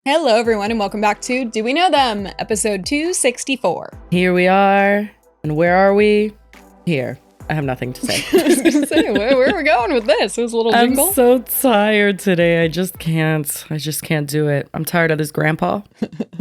Hello, everyone, and welcome back to Do We Know Them, episode 264. Here we are. And where are we? Here. I have nothing to say. I was going to say, where are we going with this? It was a little jingle. I'm so tired today. I just can't do it. I'm tired of this grandpa.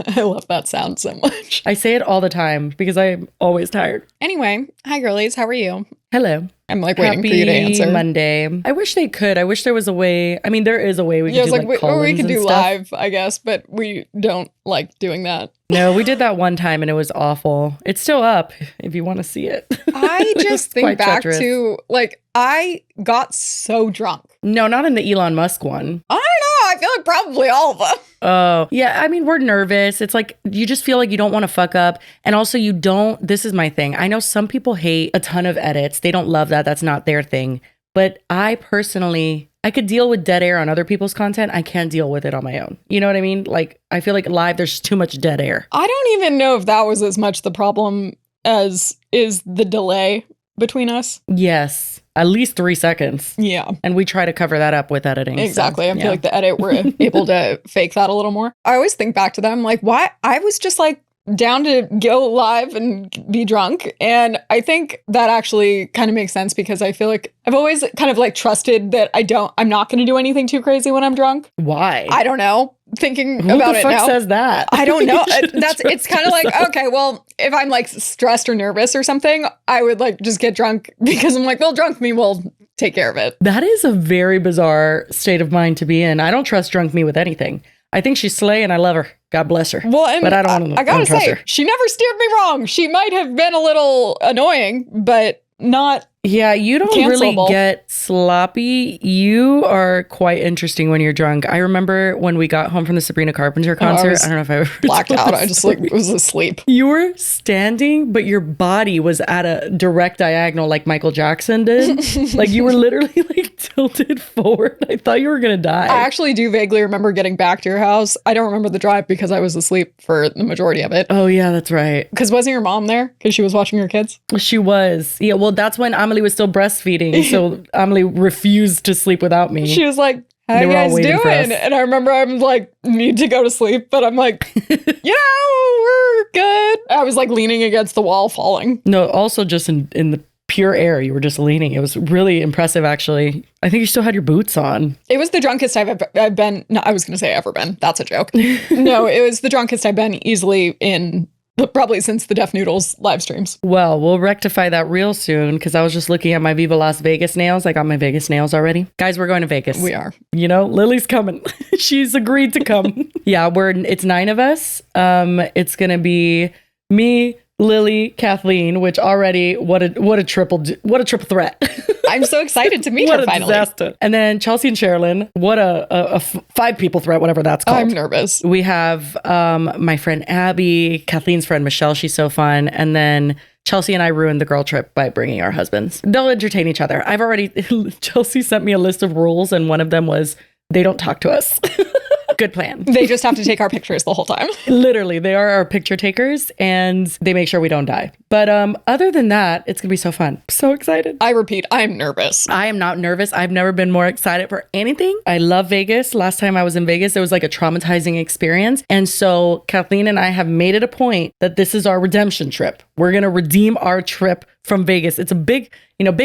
I love that sound so much. I say it all the time because I'm always tired. Anyway, hi, girlies. How are you? Hello. I'm waiting for you to answer. Happy Monday. I wish they could. I wish there was a way. I mean, there is a way we could do we could do stuff. live, I guess, but we don't like doing that. No, we did that one time and it was awful. It's still up if you want to see it. I just think back to, I got so drunk. No, not in the Elon Musk one. I don't know. I feel like probably all of them. Oh, yeah. I mean, we're nervous. It's like you just feel like you don't want to fuck up. And also you don't. This is my thing. I know some people hate a ton of edits. They don't love that. That's not their thing. But I personally, I could deal with dead air on other people's content. I can't deal with it on my own. You know what I mean? Like, I feel like live, there's too much dead air. I don't even know if that was as much the problem as is the delay between us. Yes. At least 3 seconds. Yeah. And we try to cover that up with editing. Exactly. So, I feel like the edit, we're able to fake that a little more. I always think back to them, like, why? I was just like down to go live and be drunk. And I think that actually kind of makes sense because I feel like I've always kind of like trusted that I'm not going to do anything too crazy when I'm drunk. Why? I don't know. Thinking Who about the it fuck now. says that? I don't know. It's kind of like, okay, well, if I'm like stressed or nervous or something, I would like just get drunk because I'm like, well, drunk me will take care of it. That is a very bizarre state of mind to be in. I don't trust drunk me with anything. I think she's slay and I love her. God bless her. Well, and but I don't I gotta trust say, her. She never steered me wrong. She might have been a little annoying, but not. Yeah, you don't really get sloppy. You are quite interesting when you're drunk. I remember when we got home from the Sabrina Carpenter concert. I don't know if I ever blacked out. I just was asleep. You were standing, but your body was at a direct diagonal like Michael Jackson did. Like you were literally like tilted forward. I thought you were going to die. I actually do vaguely remember getting back to your house. I don't remember the drive because I was asleep for the majority of it. Oh, yeah, that's right. Because wasn't your mom there? Because she was watching her kids? She was. Yeah, well, that's when Amelie was still breastfeeding. So Amelie refused to sleep without me. She was like, how you guys doing? And I remember I'm like, need to go to sleep. But I'm like, we're good. I was like leaning against the wall, falling. No, also just in the pure air, you were just leaning. It was really impressive, actually. I think you still had your boots on. It was the drunkest I've been. No, I was going to say ever been. That's a joke. No, it was the drunkest I've been easily in. Probably since the Deaf Noodles live streams. Well, we'll rectify that real soon because I was just looking at my Viva Las Vegas nails. I got my Vegas nails already. Guys, we're going to Vegas. We are. You know, Lily's coming. She's agreed to come. Yeah, it's 9 of us. It's going to be me, Lily, Kathleen, which already what a triple threat. I'm so excited to meet her finally. Disaster. And then Chelsea and Sherilyn, what a 5 people threat, whatever that's called. I'm nervous. We have my friend Abby, Kathleen's friend Michelle, she's so fun. And then Chelsea and I ruined the girl trip by bringing our husbands. They'll entertain each other. Chelsea sent me a list of rules and one of them was they don't talk to us. Good plan. They just have to take our pictures the whole time. Literally, they are our picture takers and they make sure we don't die. But other than that, it's going to be so fun. So excited. I repeat, I'm nervous. I am not nervous. I've never been more excited for anything. I love Vegas. Last time I was in Vegas, it was like a traumatizing experience. And so Kathleen and I have made it a point that this is our redemption trip. We're going to redeem our trip from Vegas. It's a big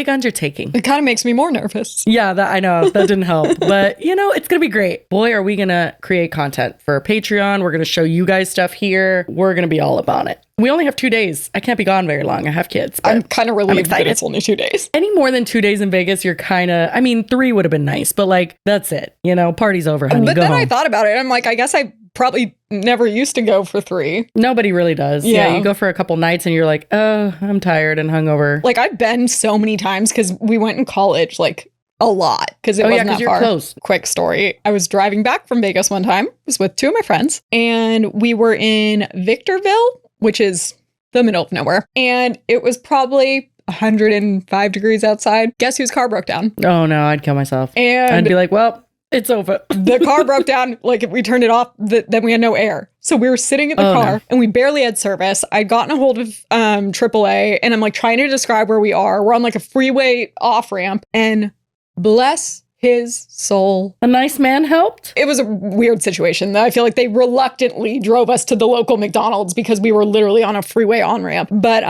undertaking. It kind of makes me more nervous. Yeah, I know. That didn't help. But, it's going to be great. Boy, are we going to create content for Patreon. We're going to show you guys stuff here. We're going to be all about it. We only have 2 days. I can't be gone very long. I have kids. I'm kind of relieved that it's only 2 days. Any more than 2 days in Vegas, you're kind of, 3 would have been nice. But that's it. Party's over, honey. But Go then home. I thought about it. I'm like, I guess I probably never used to go for 3. Nobody really does. Yeah, you go for a couple nights and you're like, oh, I'm tired and hungover. Like I've been so many times because we went in college, like a lot because it wasn't that far. Close. Quick story. I was driving back from Vegas one time. I was with 2 of my friends and we were in Victorville, which is the middle of nowhere. And it was probably 105 degrees outside. Guess whose car broke down? Oh no, I'd kill myself. And I'd be like, well, it's over. The car broke down. Like if we turned it off, then we had no air. So we were sitting in the car and we barely had service. I'd gotten a hold of AAA and I'm like trying to describe where we are. We're on like a freeway off ramp and bless his soul. A nice man helped? It was a weird situation. I feel like they reluctantly drove us to the local McDonald's because we were literally on a freeway on-ramp. But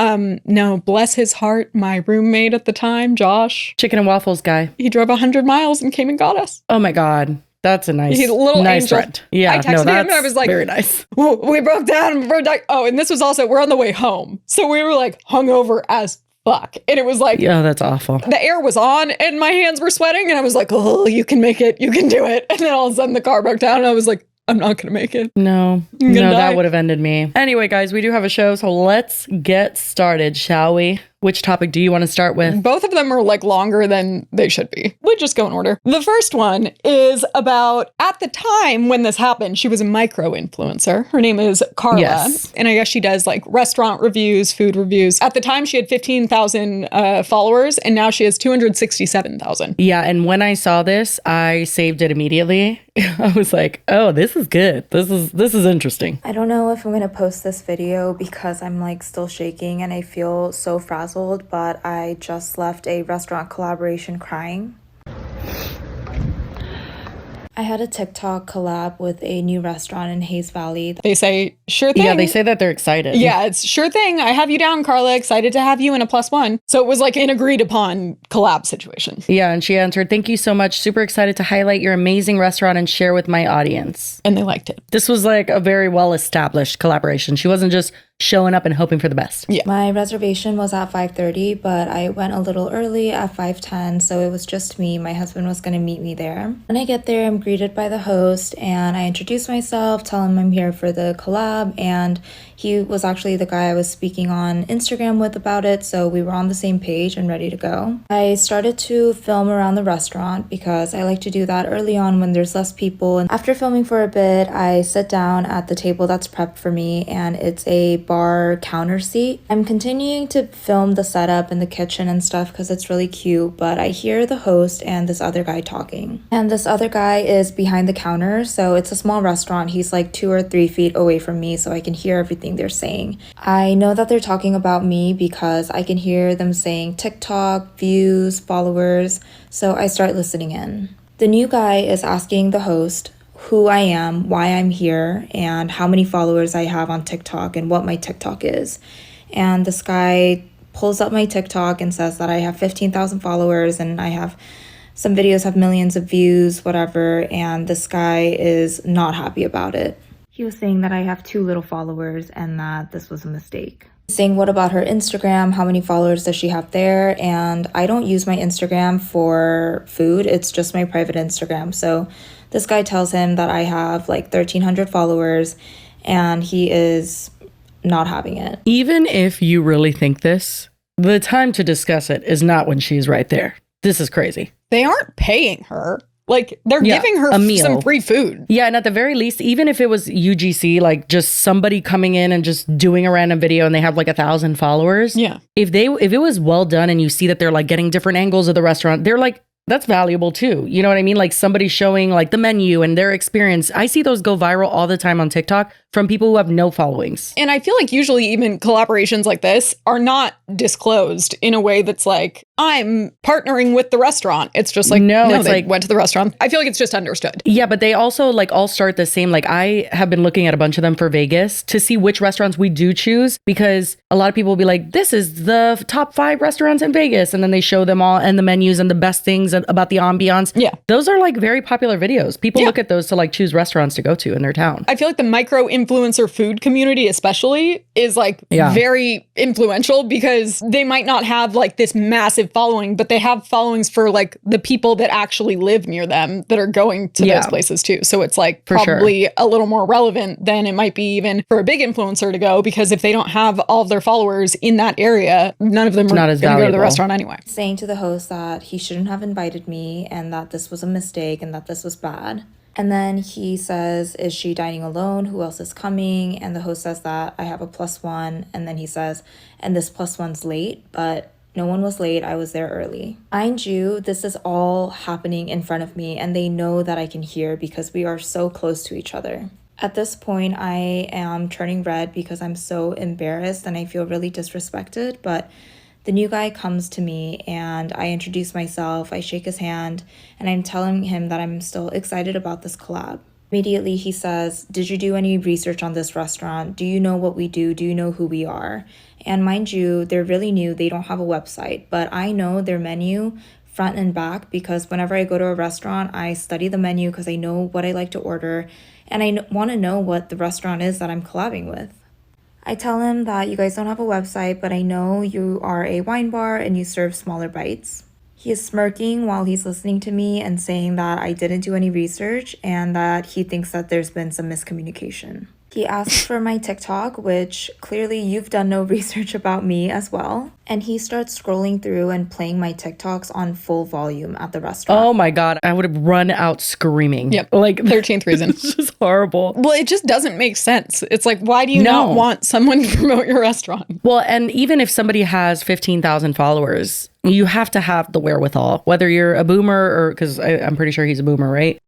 no, bless his heart, my roommate at the time, Josh. Chicken and waffles guy. He drove 100 miles and came and got us. Oh my God. That's a nice, He's a little nice angel. friend. Yeah, I texted him and I was like, very nice. We broke down. Oh, and this was also, we're on the way home. So we were like hungover as fuck. And it was like, yeah, that's awful. The air was on and my hands were sweating. And I was like, oh, you can make it. You can do it. And then all of a sudden the car broke down and I was like, I'm not going to make it. No, that would have ended me. Anyway, guys, we do have a show. So let's get started, shall we? Which topic do you want to start with? Both of them are like longer than they should be. We just go in order. The first one is about, at the time when this happened, she was a micro influencer. Her name is Carla. Yes. And I guess she does like restaurant reviews, food reviews. At the time she had 15,000 followers and now she has 267,000. Yeah. And when I saw this, I saved it immediately. I was like, oh, this is good. This is interesting. I don't know if I'm going to post this video because I'm like still shaking and I feel so frazzled, but I just left a restaurant collaboration crying. I had a TikTok collab with a new restaurant in Hayes Valley. They say, sure thing. Yeah, they say that they're excited. Yeah, it's sure thing. I have you down, Carla. Excited to have you in a +1. So it was like an agreed upon collab situation. Yeah, and she answered, thank you so much. Super excited to highlight your amazing restaurant and share with my audience. And they liked it. This was like a very well-established collaboration. She wasn't just showing up and hoping for the best. Yeah. My reservation was at 5:30, but I went a little early at 5:10, so it was just me. My husband was going to meet me there. When I get there, I'm greeted by the host, and I introduce myself, tell him I'm here for the collab, and he was actually the guy I was speaking on Instagram with about it, so we were on the same page and ready to go. I started to film around the restaurant because I like to do that early on when there's less people, and after filming for a bit, I sit down at the table that's prepped for me, and it's a bar counter seat. I'm continuing to film the setup in the kitchen and stuff because it's really cute, but I hear the host and this other guy talking. And this other guy is behind the counter, so it's a small restaurant. He's like 2 or 3 feet away from me, so I can hear everything they're saying. I know that they're talking about me because I can hear them saying TikTok, views, followers, so I start listening in. The new guy is asking the host who I am, why I'm here, and how many followers I have on TikTok and what my TikTok is. And this guy pulls up my TikTok and says that I have 15,000 followers and I have some videos have millions of views, whatever, and this guy is not happy about it. He was saying that I have too little followers and that this was a mistake. Saying what about her Instagram, how many followers does she have there, and I don't use my Instagram for food, it's just my private Instagram. So this guy tells him that I have like 1,300 followers and he is not having it. Even if you really think this, the time to discuss it is not when she's right there. This is crazy. They aren't paying her. Like, they're giving her a meal. some free food. Yeah, and at the very least, even if it was UGC, like just somebody coming in and just doing a random video and they have like 1,000 followers. Yeah. If it was well done and you see that they're like getting different angles of the restaurant, they're like, that's valuable too. You know what I mean? Like somebody showing like the menu and their experience. I see those go viral all the time on TikTok from people who have no followings. And I feel like usually even collaborations like this are not disclosed in a way that's like, I'm partnering with the restaurant. It's just like, no it's they like, went to the restaurant. I feel like it's just understood. Yeah, but they also like all start the same. Like I have been looking at a bunch of them for Vegas to see which restaurants we do choose, because a lot of people will be like, this is the top 5 restaurants in Vegas. And then they show them all and the menus and the best things about the ambiance. Yeah. Those are like very popular videos. People look at those to like choose restaurants to go to in their town. I feel like the micro influencer food community especially is like very influential because they might not have like this massive following, but they have followings for like the people that actually live near them that are going to those places too. So it's like probably a little more relevant than it might be even for a big influencer to go, because if they don't have all of their followers in that area, none of them are going to go to the restaurant anyway. Saying to the host that he shouldn't have invited me and that this was a mistake and that this was bad. And then he says, is she dining alone? Who else is coming? And the host says that I have a +1. And then he says, and this +1's late, but no one was late. I was there early. Mind you, this is all happening in front of me and they know that I can hear because we are so close to each other. At this point, I am turning red because I'm so embarrassed and I feel really disrespected, but The new guy comes to me and I introduce myself, I shake his hand, and I'm telling him that I'm still excited about this collab. Immediately he says, "Did you do any research on this restaurant? Do you know what we do? Do you know who we are?" And mind you, they're really new, they don't have a website, but I know their menu front and back because whenever I go to a restaurant, I study the menu because I know what I like to order and I want to know what the restaurant is that I'm collabing with. I tell him that you guys don't have a website, but I know you are a wine bar and you serve smaller bites. He is smirking while he's listening to me and saying that I didn't do any research and that he thinks that there's been some miscommunication. He asks for my TikTok, which clearly you've done no research about me as well. And he starts scrolling through and playing my TikToks on full volume at the restaurant. Oh my God. I would have run out screaming. Yep. Like 13th reason. It's just horrible. Well, it just doesn't make sense. It's like, why do you not want someone to promote your restaurant? Well, and even if somebody has 15,000 followers, you have to have the wherewithal, whether you're a boomer or, because I'm pretty sure he's a boomer, right?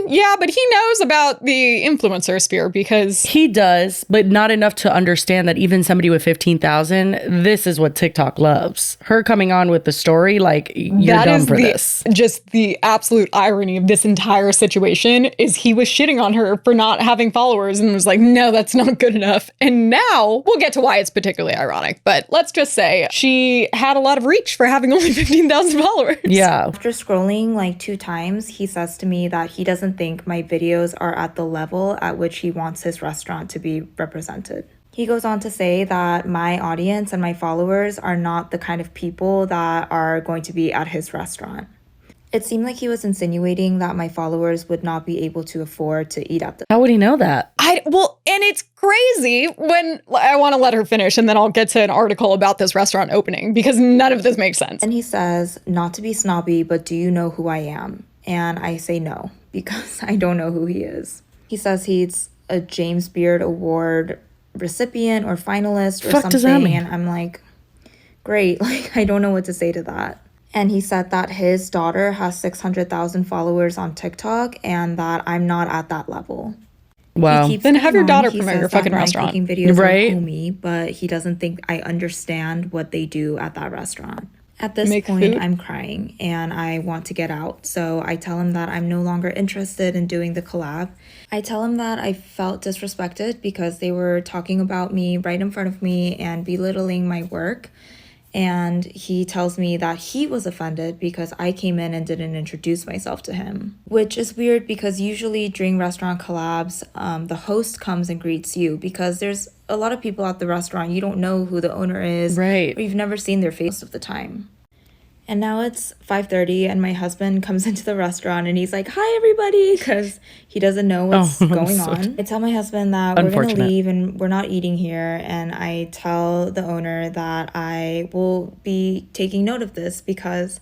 Yeah, but he knows about the influencer sphere because he does, but not enough to understand that even somebody with 15,000, this is what TikTok loves. Her coming on with the story, like, you're dumb for this. Just the absolute irony of this entire situation is he was shitting on her for not having followers and was like, no, that's not good enough. And now we'll get to why it's particularly ironic, but let's just say she had a lot of reach for having only 15,000 followers. Yeah. After scrolling like 2 times, he says to me that he doesn't think my videos are at the level at which he wants his restaurant to be represented. He goes on to say that my audience and my followers are not the kind of people that are going to be at his restaurant. It seemed like he was insinuating that my followers would not be able to afford to eat at the... How would he know that? Well, and it's crazy when I want to let her finish and then I'll get to an article about this restaurant opening because none of this makes sense. And he says, not to be snobby, but do you know who I am? And I say no, because I don't know who he is. He says he's a James Beard Award recipient or finalist or something. Does that mean? And I'm like, great, like I don't know what to say to that. And he said that his daughter has 600,000 followers on TikTok and that I'm not at that level. Wow. Then have your daughter promote your fucking restaurant. Cooking videos right? are homey, but he doesn't think I understand what they do at that restaurant. At this point, food. I'm crying and I want to get out. So I tell him that I'm no longer interested in doing the collab. I tell him that I felt disrespected because they were talking about me right in front of me and belittling my work. And he tells me that he was offended because I came in and didn't introduce myself to him. Which is weird because usually during restaurant collabs, the host comes and greets you because there's a lot of people at the restaurant. You don't know who the owner is. Right. Or you've never seen their face most of the time. And now it's 5:30 and my husband comes into the restaurant and he's like, "Hi, everybody," because he doesn't know what's going on. I tell my husband that we're going to leave and we're not eating here. And I tell the owner that I will be taking note of this because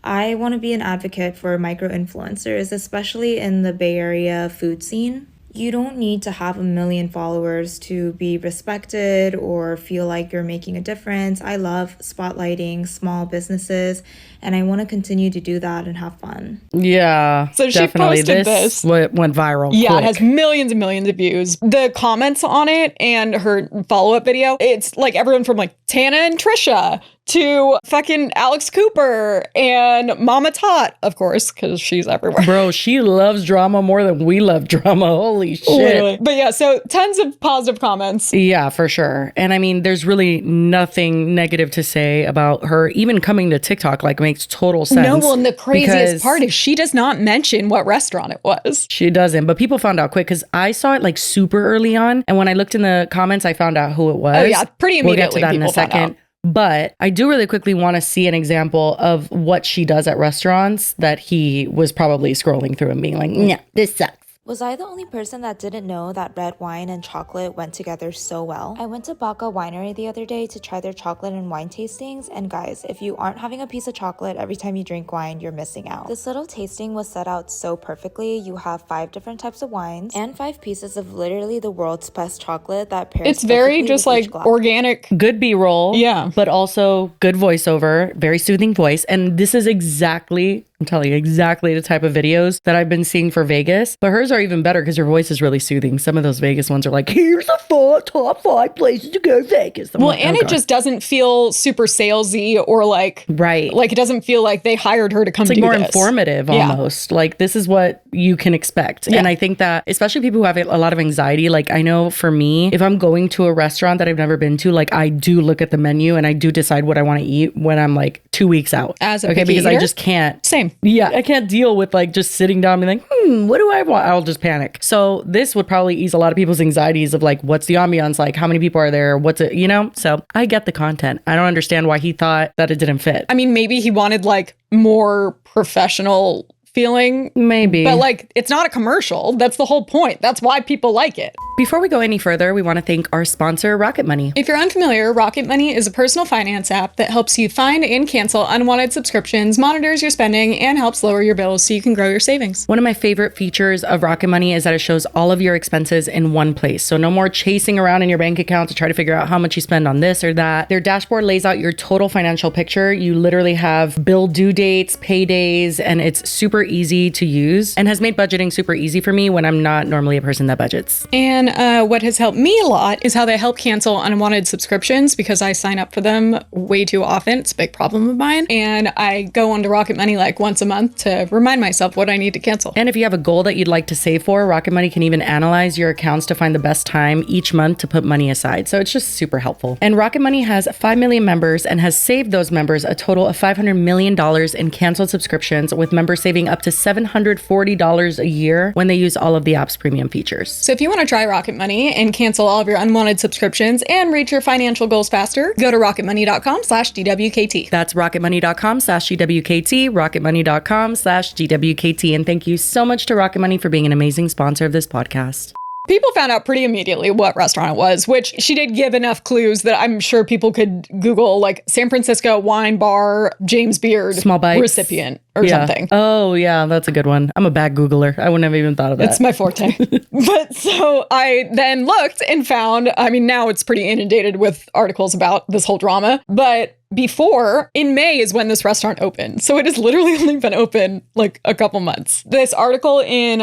I want to be an advocate for micro-influencers, especially in the Bay Area food scene. You don't need to have 1 million followers to be respected or feel like you're making a difference. I love spotlighting small businesses and I want to continue to do that and have fun. Yeah. So she posted this. Went viral. Yeah, quick. it has millions and millions of views. The comments on it and her follow-up video, it's like everyone from like Tana and Trisha to fucking Alex Cooper and Mama Tot, of course, because she's everywhere. Bro, she loves drama more than we love drama. Holy shit. Literally. But yeah, so tons of positive comments. Yeah, for sure. And I mean, there's really nothing negative to say about her even coming to TikTok. Like, makes total sense. No, well, and the craziest part is she does not mention what restaurant it was. She doesn't, but people found out quick because I saw it like super early on. And when I looked in the comments, I found out who it was. Oh yeah, pretty immediately. We'll get to that in a second. But I do really quickly want to see an example of what she does at restaurants that he was probably scrolling through and being like, "Yeah, this sucks." Was I the only person that didn't know that red wine and chocolate went together so well? I went to Baca Winery the other day to try their chocolate and wine tastings, and guys, if you aren't having a piece of chocolate every time you drink wine, you're missing out. This little tasting was set out so perfectly. You have 5 different types of wines and 5 pieces of literally the world's best chocolate that pairs. It's very just like organic. Good B-roll. Yeah. But also good voiceover, very soothing voice. And this is exactly, I'm telling you, exactly the type of videos that I've been seeing for Vegas. But hers are even better because her voice is really soothing. Some of those Vegas ones are like, "Here's a top 5 places to go to Vegas. I'm Well, like, and oh, it God. just doesn't feel super salesy or like, Right. like it doesn't feel like they hired her to come It's like do more this. informative Yeah. almost. Like this is what you can expect. Yeah. And I think that especially people who have a lot of anxiety, like I know for me, if I'm going to a restaurant that I've never been to, like I do look at the menu and I do decide what I want to eat when I'm like 2 weeks out. As a okay, picky because I eater? just can't. Same. Yeah, I can't deal with like just sitting down and being like, what do I want? I'll just panic. So this would probably ease a lot of people's anxieties of like, what's the ambiance like? How many people are there? What's it, you know? So I get the content. I don't understand why he thought that it didn't fit. I mean, maybe he wanted like more professional feeling. Maybe. But like, it's not a commercial. That's the whole point. That's why people like it. Before we go any further, we want to thank our sponsor, Rocket Money. If you're unfamiliar, Rocket Money is a personal finance app that helps you find and cancel unwanted subscriptions, monitors your spending, and helps lower your bills so you can grow your savings. One of my favorite features of Rocket Money is that it shows all of your expenses in one place. So no more chasing around in your bank account to try to figure out how much you spend on this or that. Their dashboard lays out your total financial picture. You literally have bill due dates, paydays, and it's super easy to use and has made budgeting super easy for me when I'm not normally a person that budgets. And what has helped me a lot is how they help cancel unwanted subscriptions because I sign up for them way too often. It's a big problem of mine. And I go onto Rocket Money like once a month to remind myself what I need to cancel. And if you have a goal that you'd like to save for, Rocket Money can even analyze your accounts to find the best time each month to put money aside. So it's just super helpful. And Rocket Money has 5 million members and has saved those members a total of $500 million in canceled subscriptions, with members saving up to $740 a year when they use all of the app's premium features. So if you want to try Rocket Money and cancel all of your unwanted subscriptions and reach your financial goals faster, go to rocketmoney.com/DWKT. That's rocketmoney.com/GWKT, rocketmoney.com/GWKT. And thank you so much to Rocket Money for being an amazing sponsor of this podcast. People found out pretty immediately what restaurant it was, which she did give enough clues that I'm sure people could Google like San Francisco wine bar, James Beard, Small bites. recipient or something. Oh, yeah, that's a good one. I'm a bad Googler. I wouldn't have even thought of that. It's my forte. But so I then looked and found, I mean, now it's pretty inundated with articles about this whole drama, but before, in May is when this restaurant opened. So it has literally only been open like a couple months. This article in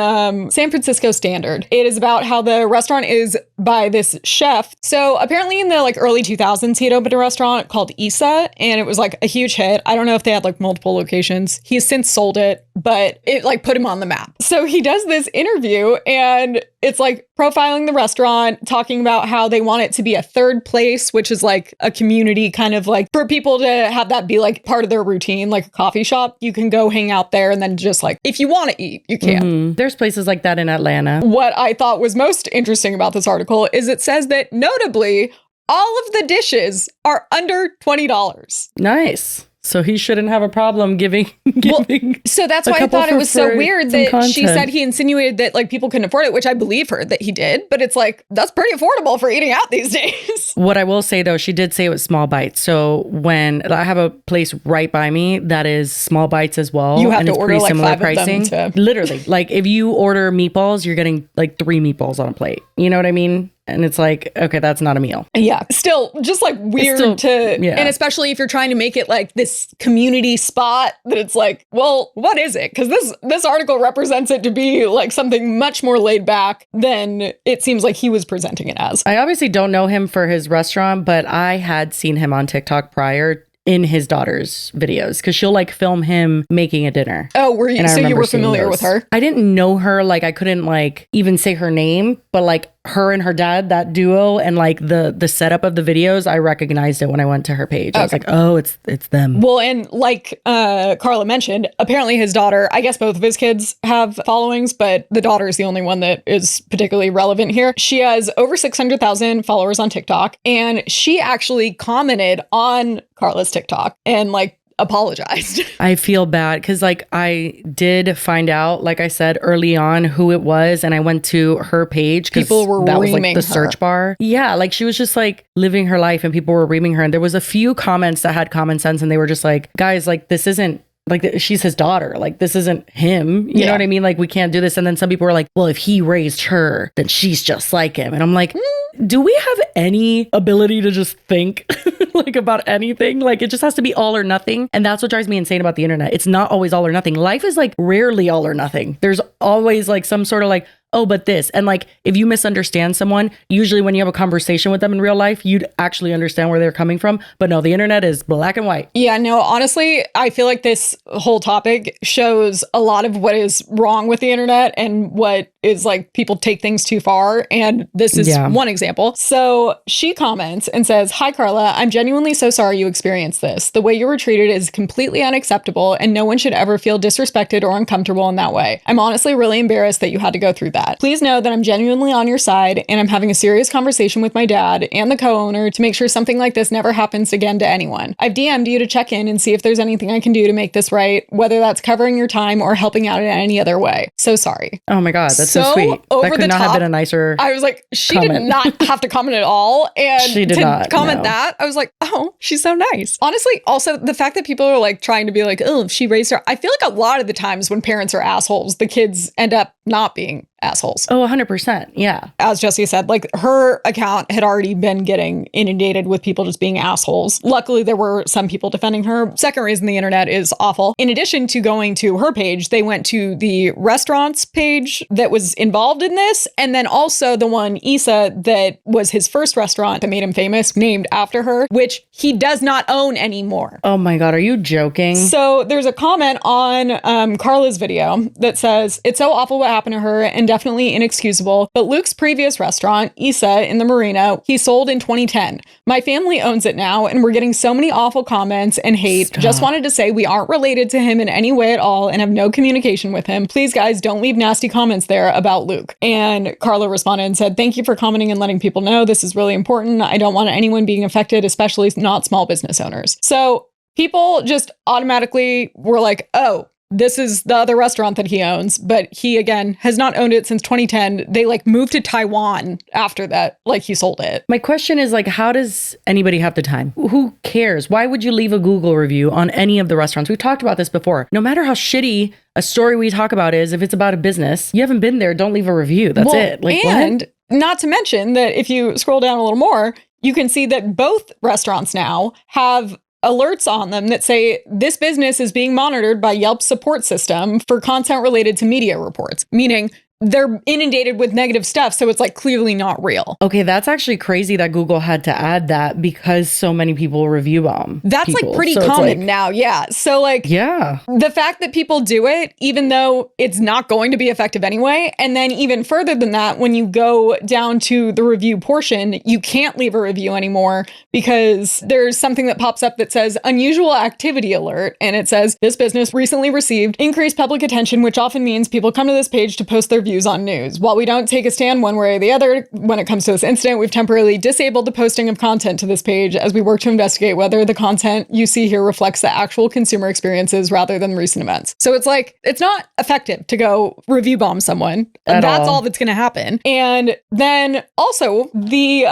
San Francisco Standard, it is about how the restaurant is by this chef. So apparently in the like early 2000s, he had opened a restaurant called Isa, and it was like a huge hit. I don't know if they had like multiple locations. He has since sold it, but it like put him on the map. So he does this interview and it's like profiling the restaurant, talking about how they want it to be a third place, which is like a community kind of like for people to have that be like part of their routine, like a coffee shop. You can go hang out there and then just like, if you want to eat, you can. There's places like that in Atlanta. What I thought was most interesting about this article is it says that notably, all of the dishes are under $20. Nice. So he shouldn't have a problem giving. So that's a why I couple thought it for was so free, weird some that she content. said he insinuated that like people couldn't afford it, which I believe her that he did. But it's like, that's pretty affordable for eating out these days. What I will say though, she did say it was small bites. So when I have a place right by me that is small bites as well, You have and to it's order, pretty like, similar 5 of them pricing. to- Literally, like if you order meatballs, you're getting like 3 meatballs on a plate. You know what I mean? And it's like, okay, that's not a meal. Yeah. Still just like weird still- to, yeah. and especially if you're trying to make it like this community spot that it's like, well, what is it? Because this article represents it to be like something much more laid back than it seems like he was presenting it as. I obviously don't know him for his restaurant, but I had seen him on TikTok prior in his daughter's videos because she'll like film him making a dinner. Oh, were you? And I So you remember were seeing familiar those. with her? I didn't know her. Like I couldn't like even say her name, but like her and her dad, that duo, and like the setup of the videos, I recognized it when I went to her page. I was like, oh, it's them. Well, and like Carla mentioned, apparently his daughter, I guess both of his kids have followings, but the daughter is the only one that is particularly relevant here. She has over 600,000 followers on TikTok, and she actually commented on Carla's TikTok and like apologized. I feel bad because like I did find out, like I said early on, who it was, and I went to her page because People were that was like reaming the her. search bar. Yeah, like she was just like living her life, and people were reaming her, and there was a few comments that had common sense, and they were just like, guys, like this isn't. Like she's his daughter. Like this isn't him. You know what I mean? Like we can't do this. And then some people were like, well, if he raised her, then she's just like him. And I'm like, do we have any ability to just think like about anything? Like it just has to be all or nothing. And that's what drives me insane about the internet. It's not always all or nothing. Life is like rarely all or nothing. There's always like some sort of like, oh, but this. And like, if you misunderstand someone, usually when you have a conversation with them in real life, you'd actually understand where they're coming from. But no, the internet is black and white. Yeah, no, honestly, I feel like this whole topic shows a lot of what is wrong with the internet and what is like people take things too far. And this is one example. So she comments and says, "Hi, Carla. I'm genuinely so sorry you experienced this. The way you were treated is completely unacceptable, and no one should ever feel disrespected or uncomfortable in that way. I'm honestly really embarrassed that you had to go through that. Please know that I'm genuinely on your side, and I'm having a serious conversation with my dad and the co-owner to make sure something like this never happens again to anyone. I've DM'd you to check in and see if there's anything I can do to make this right, whether that's covering your time or helping out in any other way. So sorry." Oh my God, that's so sweet. That could not have been a nicer I was like, she did not have to comment at all. And she did to not comment that, I was like, oh, she's so nice. Honestly, also the fact that people are like trying to be like, oh, she raised her. I feel like a lot of the times when parents are assholes, the kids end up not being assholes. Oh, 100%. Yeah. As Jessie said, like her account had already been getting inundated with people just being assholes. Luckily, there were some people defending her. Second reason the internet is awful. In addition to going to her page, they went to the restaurants page that was involved in this. And then also the one Issa that was his first restaurant that made him famous, named after her, which he does not own anymore. Oh my God, are you joking? So there's a comment on Carla's video that says, "It's so awful what happened to her and definitely inexcusable, but Luke's previous restaurant, Issa in the Marina, he sold in 2010. My family owns it now, and we're getting so many awful comments and hate. Stop. Just wanted to say we aren't related to him in any way at all and have no communication with him. Please, guys, don't leave nasty comments there about Luke." And Carla responded and said, "Thank you for commenting and letting people know. This is really important. I don't want anyone being affected, especially not small business owners." So people just automatically were like, oh, this is the other restaurant that he owns, but he, again, has not owned it since 2010. They like moved to Taiwan after that, like he sold it. My question is like, how does anybody have the time? Who cares? Why would you leave a Google review on any of the restaurants? We've talked about this before. No matter how shitty a story we talk about is, if it's about a business, you haven't been there, don't leave a review. That's it. Like, and what? Not to mention that if you scroll down a little more, you can see that both restaurants now have alerts on them that say this business is being monitored by Yelp's support system for content related to media reports, meaning they're inundated with negative stuff. So it's like clearly not real. Okay, that's actually crazy that Google had to add that because so many people review them. That's like pretty common now. Yeah. So like, yeah, the fact that people do it, even though it's not going to be effective anyway. And then even further than that, when you go down to the review portion, you can't leave a review anymore because there's something that pops up that says unusual activity alert. And it says this business recently received increased public attention, which often means people come to this page to post their views on news. While we don't take a stand one way or the other when it comes to this incident, we've temporarily disabled the posting of content to this page as we work to investigate whether the content you see here reflects the actual consumer experiences rather than recent events. So it's like, it's not effective to go review bomb someone. That's all that's going to happen. And then also the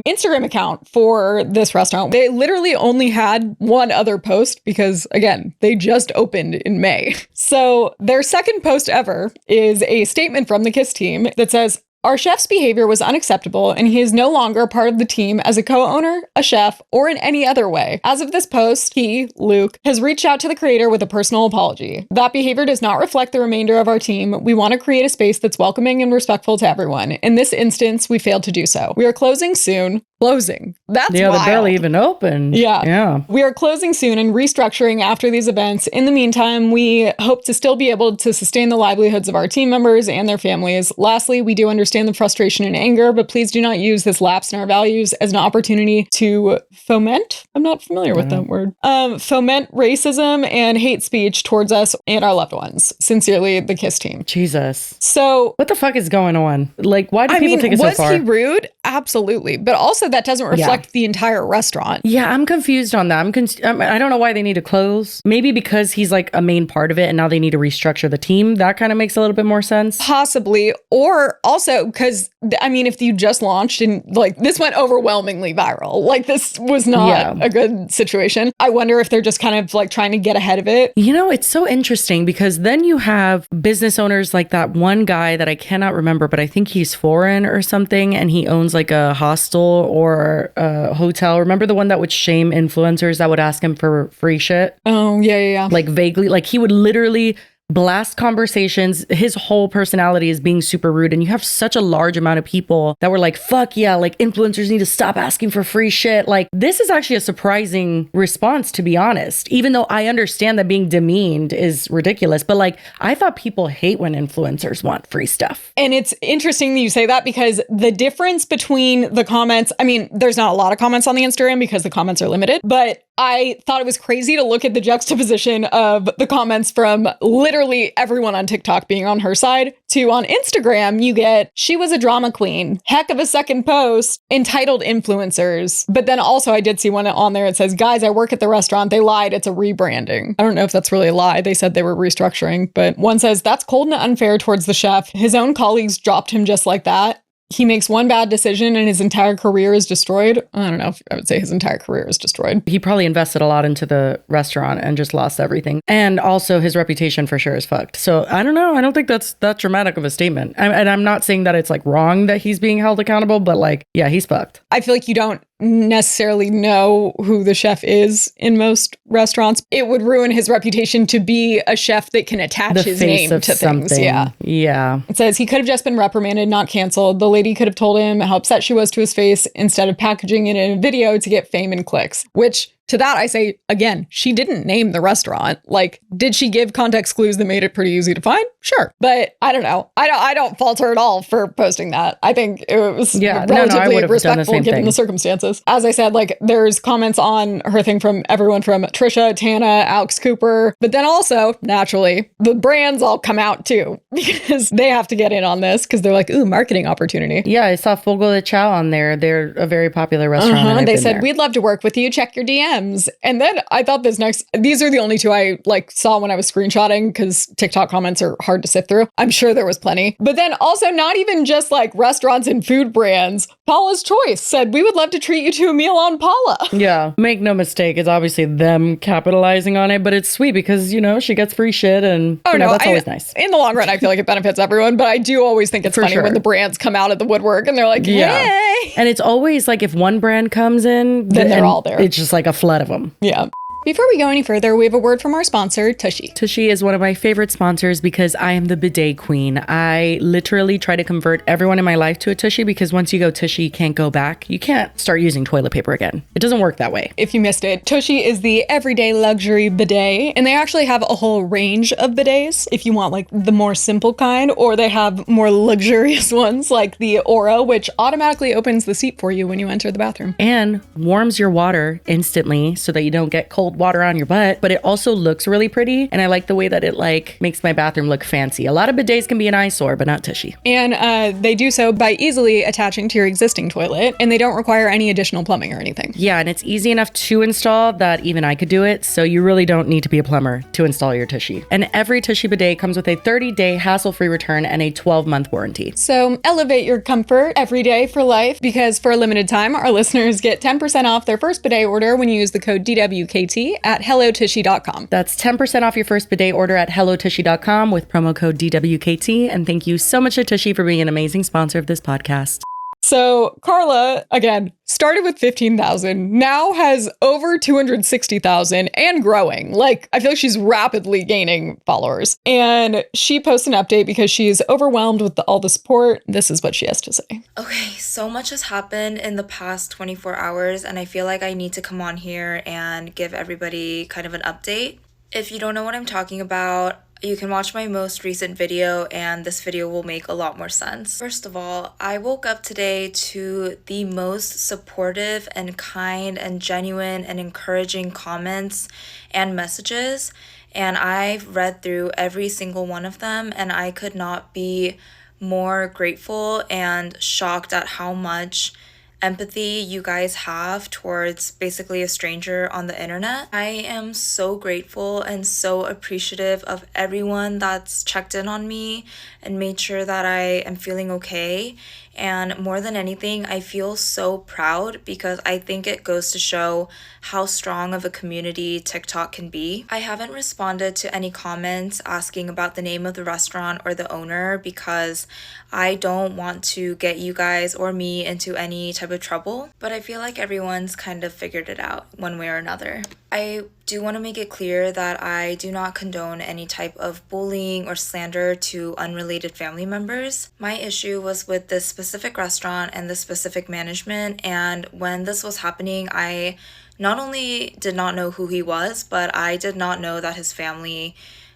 Instagram account for this restaurant, they literally only had one other post because, again, they just opened in May. So their second post ever is a statement from the KISS team that says, "Our chef's behavior was unacceptable, and he is no longer a part of the team as a co-owner, a chef, or in any other way. As of this post, he, Luke, has reached out to the creator with a personal apology. That behavior does not reflect the remainder of our team. We want to create a space that's welcoming and respectful to everyone. In this instance, we failed to do so. We are closing soon." Closing. That's wild. They barely even opened. Yeah. We are closing soon and restructuring after these events. In the meantime, we hope to still be able to sustain the livelihoods of our team members and their families. Lastly, we do understand the frustration and anger, but please do not use this lapse in our values as an opportunity to foment. I'm not familiar with that word. Foment racism and hate speech towards us and our loved ones. Sincerely, the KISS team. Jesus. So what the fuck is going on? Like, why do people take it so far? Was he rude? Absolutely. But also that doesn't reflect the entire restaurant. Yeah, I'm confused on that. I don't know why they need to close. Maybe because he's like a main part of it and now they need to restructure the team. That kind of makes a little bit more sense. Possibly. Or also because, I mean, if you just launched and like this went overwhelmingly viral, like this was not a good situation. I wonder if they're just kind of like trying to get ahead of it. You know, it's so interesting because then you have business owners like that one guy that I cannot remember, but I think he's foreign or something and he owns like a hostel or a hotel. Remember the one that would shame influencers that would ask him for free shit? Oh, yeah. Like vaguely, like he would literally blast conversations. His whole personality is being super rude. And you have such a large amount of people that were like, fuck yeah, like influencers need to stop asking for free shit. Like, this is actually a surprising response, to be honest, even though I understand that being demeaned is ridiculous. But like, I thought people hate when influencers want free stuff. And it's interesting that you say that, because the difference between the comments, I mean, there's not a lot of comments on the Instagram because the comments are limited, but I thought it was crazy to look at the juxtaposition of the comments from literally everyone on TikTok being on her side to on Instagram, you get, she was a drama queen, heck of a second post, entitled influencers. But then also I did see one on there. It says, guys, I work at the restaurant. They lied. It's a rebranding. I don't know if that's really a lie. They said they were restructuring, but one says, that's cold and unfair towards the chef. His own colleagues dropped him just like that. He makes one bad decision and his entire career is destroyed. I don't know if I would say his entire career is destroyed. He probably invested a lot into the restaurant and just lost everything. And also his reputation for sure is fucked. So I don't know. I don't think that's that dramatic of a statement. And I'm not saying that it's like wrong that he's being held accountable, but like, yeah, he's fucked. I feel like you don't necessarily know who the chef is in most restaurants. It would ruin his reputation to be a chef that can attach his name to things. Yeah. Yeah. It says he could have just been reprimanded, not canceled. The lady could have told him how upset she was to his face instead of packaging it in a video to get fame and clicks, which to that, I say, again, she didn't name the restaurant. Like, did she give context clues that made it pretty easy to find? Sure. But I don't know. I don't fault her at all for posting that. I think it was relatively respectful given the circumstances. As I said, like, there's comments on her thing from everyone from Trisha, Tana, Alex Cooper. But then also, naturally, the brands all come out too, because they have to get in on this because they're like, ooh, marketing opportunity. Yeah, I saw Fogo de Chao on there. They're a very popular restaurant. And they said, we'd love to work with you. Check your DMs. And then I thought these are the only two I like saw when I was screenshotting, because TikTok comments are hard to sift through. I'm sure there was plenty. But then also not even just like restaurants and food brands. Paula's Choice said, we would love to treat you to a meal on Paula. Yeah, make no mistake. It's obviously them capitalizing on it, but it's sweet because, you know, she gets free shit and that's always nice. In the long run, I feel like it benefits everyone, but I do always think it's funny when the brands come out of the woodwork and they're like, hey. And it's always like if one brand comes in, then they're all there. It's just like a flood of them. Yeah. Before we go any further, we have a word from our sponsor, Tushy. Tushy is one of my favorite sponsors because I am the bidet queen. I literally try to convert everyone in my life to a Tushy, because once you go Tushy, you can't go back. You can't start using toilet paper again. It doesn't work that way. If you missed it, Tushy is the everyday luxury bidet, and they actually have a whole range of bidets if you want like the more simple kind, or they have more luxurious ones like the Aura, which automatically opens the seat for you when you enter the bathroom. And warms your water instantly so that you don't get cold water on your butt, but it also looks really pretty. And I like the way that it like makes my bathroom look fancy. A lot of bidets can be an eyesore, but not Tushy. And they do so by easily attaching to your existing toilet, and they don't require any additional plumbing or anything. Yeah, and it's easy enough to install that even I could do it. So you really don't need to be a plumber to install your Tushy. And every Tushy bidet comes with a 30-day hassle-free return and a 12-month warranty. So elevate your comfort every day for life, because for a limited time, our listeners get 10% off their first bidet order when you use the code DWKT at hellotushy.com. That's 10% off your first bidet order at hellotushy.com with promo code DWKT. And thank you so much to Tushy for being an amazing sponsor of this podcast. So Carla, again, started with 15,000, now has over 260,000 and growing. Like, I feel like she's rapidly gaining followers. And she posts an update because she's overwhelmed with all the support. This is what she has to say. Okay, so much has happened in the past 24 hours, and I feel like I need to come on here and give everybody kind of an update. If you don't know what I'm talking about, you can watch my most recent video and this video will make a lot more sense. First of all, I woke up today to the most supportive and kind and genuine and encouraging comments and messages, and I've read through every single one of them, and I could not be more grateful and shocked at how much empathy you guys have towards basically a stranger on the internet. I am so grateful and so appreciative of everyone that's checked in on me and made sure that I am feeling okay. And more than anything, I feel so proud because I think it goes to show how strong of a community TikTok can be. I haven't responded to any comments asking about the name of the restaurant or the owner because I don't want to get you guys or me into any type of trouble, but I feel like everyone's kind of figured it out one way or another. I do want to make it clear that I do not condone any type of bullying or slander to unrelated family members. My issue was with this specific restaurant and the specific management, and when this was happening, I not only did not know who he was, but I did not know that his family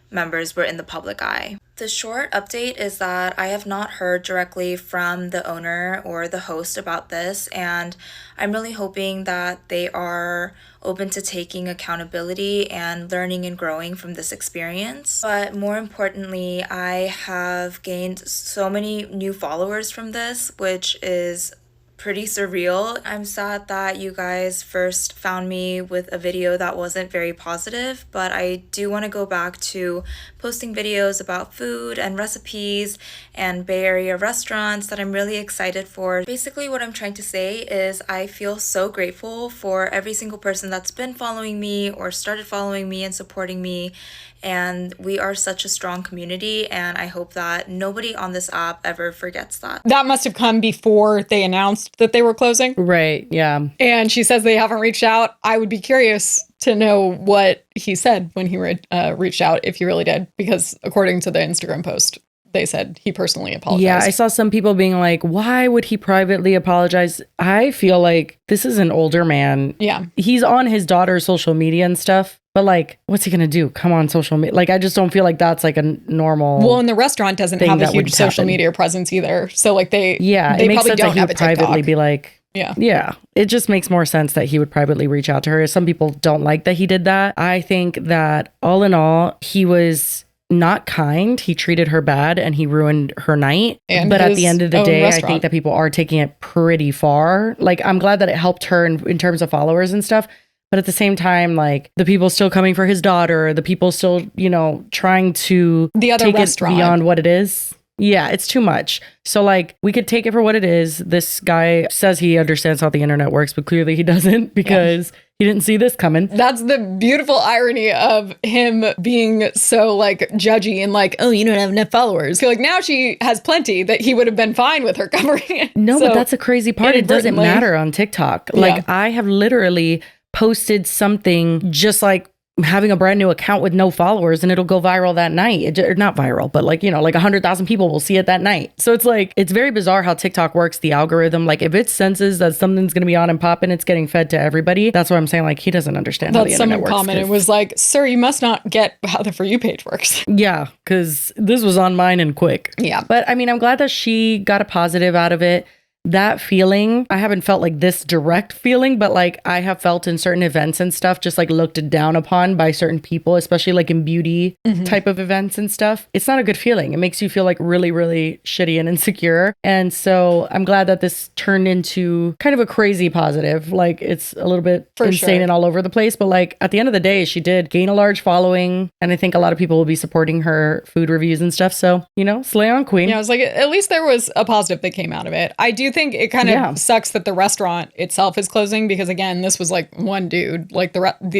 members were in the public eye. The short update is that I have not heard directly from the owner or the host about this, and I'm really hoping that they are open to taking accountability and learning and growing from this experience. But more importantly, I have gained so many new followers from this, which is pretty surreal. I'm sad that you guys first found me with a video that wasn't very positive, but I do want to go back to posting videos about food and recipes and Bay Area restaurants that I'm really excited for. Basically, what I'm trying to say is I feel so grateful for every single person that's been following me or started following me and supporting me. And we are such a strong community, and I hope that nobody on this app ever forgets that. That must have come before they announced that they were closing. Right. Yeah. And she says they haven't reached out. I would be curious to know what he said when he reached out, if he really did, because according to the Instagram post, they said he personally apologized. Yeah, I saw some people being like, why would he privately apologize? I feel like this is an older man. Yeah. He's on his daughter's social media and stuff. But like, what's he going to do? Come on social media. Like, I just don't feel like that's like a normal. Well, and the restaurant doesn't have a huge social media presence either. So like they it makes probably sense don't that he have a would privately TikTok. be like, yeah. It just makes more sense that he would privately reach out to her. Some people don't like that he did that. I think that all in all, he was not kind. He treated her bad and he ruined her night. But at the end of the day, I think that people are taking it pretty far. Like, I'm glad that it helped her in terms of followers and stuff. But at the same time, like, the people still coming for his daughter, the people still, trying to take it beyond what it is. Yeah, it's too much. So like, we could take it for what it is. This guy says he understands how the internet works, but clearly he doesn't because he didn't see this coming. That's the beautiful irony of him being so like judgy and like, oh, you don't have enough followers. So like now she has plenty that he would have been fine with her covering it. No, but that's a crazy part. It doesn't matter on TikTok. Like I have literally posted something just like having a brand new account with no followers and it'll go viral that night. Or not viral, but like, like 100,000 people will see it that night. So it's like, it's very bizarre how TikTok works, the algorithm. Like if it senses that something's going to be on and popping, it's getting fed to everybody. That's what I'm saying. Like he doesn't understand how the internet works. Someone commented was like, sir, you must not get how the For You page works. Yeah, because this was on mine and quick. Yeah. But I mean, I'm glad that she got a positive out of it. That feeling, I haven't felt like this direct feeling, but like I have felt in certain events and stuff, just like looked down upon by certain people, especially like in beauty type of events and stuff. It's not a good feeling. It makes you feel like really, really shitty and insecure. And so I'm glad that this turned into kind of a crazy positive. Like it's a little bit insane and all over the place. But like at the end of the day, she did gain a large following. And I think a lot of people will be supporting her food reviews and stuff. So, slay on queen. Yeah, I was like, at least there was a positive that came out of it. I do think it kind of sucks that the restaurant itself is closing because again, this was like one dude. Like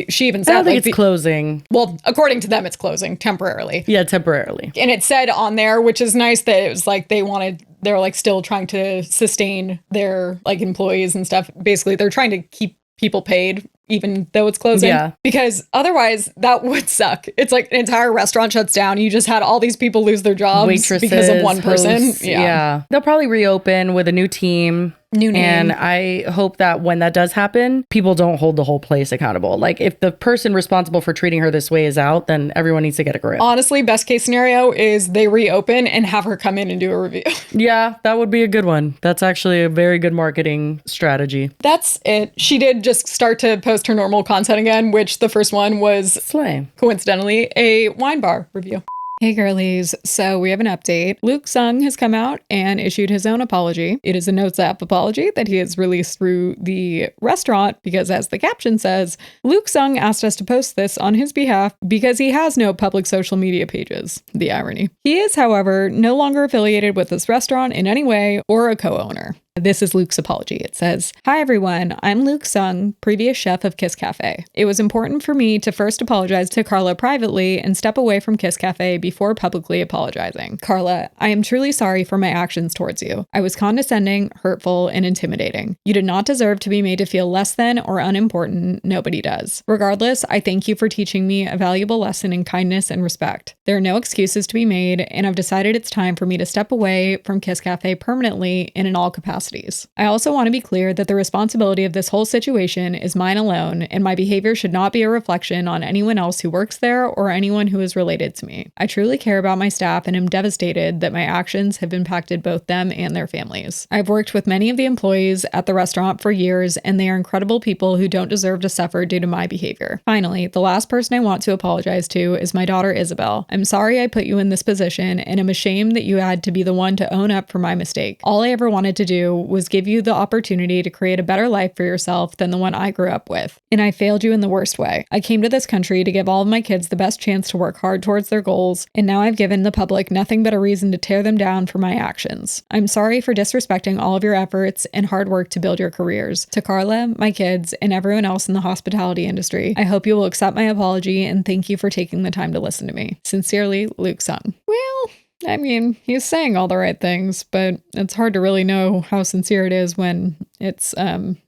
she even said, I don't think it's closing. Well, according to them, it's closing temporarily. Yeah, temporarily. And it said on there, which is nice that it was like they're like still trying to sustain their like employees and stuff. Basically, they're trying to keep people paid even though it's closing. Yeah. Because otherwise that would suck. It's like an entire restaurant shuts down. You just had all these people lose their jobs waitresses, because of one person. Hosts, yeah. They'll probably reopen with a new team. New name. And I hope that when that does happen, people don't hold the whole place accountable. Like if the person responsible for treating her this way is out, then everyone needs to get a grip. Honestly, best case scenario is they reopen and have her come in and do a review. Yeah, that would be a good one. That's actually a very good marketing strategy. That's it. She did just start to post her normal content again, which the first one was slay. Coincidentally a wine bar review. Hey girlies, so we have an update. Luke Sung has come out and issued his own apology. It is a Notes app apology that he has released through the restaurant because, as the caption says, Luke Sung asked us to post this on his behalf because he has no public social media pages. The irony. He is, however, no longer affiliated with this restaurant in any way or a co-owner. This is Luke's apology. It says, "Hi everyone, I'm Luke Sung, previous chef of Kiss Cafe. It was important for me to first apologize to Carla privately and step away from Kiss Cafe before publicly apologizing. Carla, I am truly sorry for my actions towards you. I was condescending, hurtful, and intimidating. You did not deserve to be made to feel less than or unimportant. Nobody does. Regardless, I thank you for teaching me a valuable lesson in kindness and respect. There are no excuses to be made, and I've decided it's time for me to step away from Kiss Cafe permanently and in all capacities. I also want to be clear that the responsibility of this whole situation is mine alone, and my behavior should not be a reflection on anyone else who works there or anyone who is related to me. I truly care about my staff and am devastated that my actions have impacted both them and their families. I've worked with many of the employees at the restaurant for years, and they are incredible people who don't deserve to suffer due to my behavior. Finally, the last person I want to apologize to is my daughter Isabel. I'm sorry I put you in this position, and I'm ashamed that you had to be the one to own up for my mistake. All I ever wanted to do was give you the opportunity to create a better life for yourself than the one I grew up with. And I failed you in the worst way. I came to this country to give all of my kids the best chance to work hard towards their goals, and now I've given the public nothing but a reason to tear them down for my actions. I'm sorry for disrespecting all of your efforts and hard work to build your careers. To Carla, my kids, and everyone else in the hospitality industry, I hope you will accept my apology and thank you for taking the time to listen to me. Sincerely, Luke Sung." Well, I mean, he's saying all the right things, but it's hard to really know how sincere it is when it's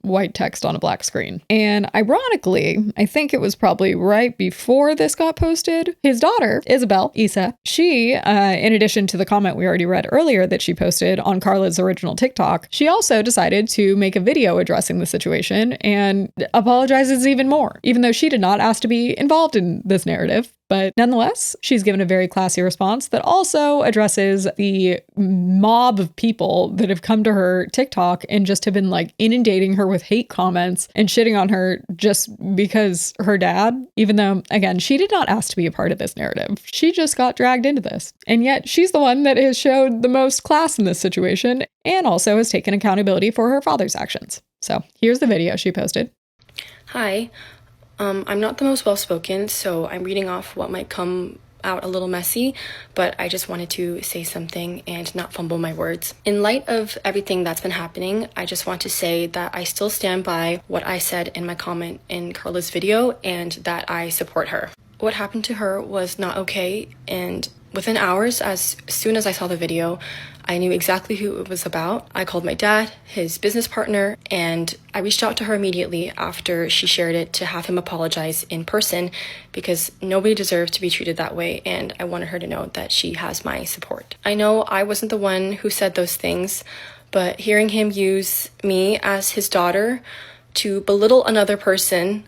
white text on a black screen. And ironically, I think it was probably right before this got posted, his daughter, Isabel, Issa, she, in addition to the comment we already read earlier that she posted on Carla's original TikTok, she also decided to make a video addressing the situation and apologizes even more, even though she did not ask to be involved in this narrative. But nonetheless, she's given a very classy response that also addresses the mob of people that have come to her TikTok and just have been like inundating her with hate comments and shitting on her just because her dad, even though, again, she did not ask to be a part of this narrative. She just got dragged into this. And yet she's the one that has showed the most class in this situation and also has taken accountability for her father's actions. So here's the video she posted. Hi. I'm not the most well-spoken, so I'm reading off what might come out a little messy, but I just wanted to say something and not fumble my words. In light of everything that's been happening, I just want to say that I still stand by what I said in my comment in Carla's video and that I support her. What happened to her was not okay, and within hours, as soon as I saw the video, I knew exactly who it was about. I called my dad, his business partner, and I reached out to her immediately after she shared it to have him apologize in person because nobody deserves to be treated that way, and I wanted her to know that she has my support. I know I wasn't the one who said those things, but hearing him use me as his daughter to belittle another person,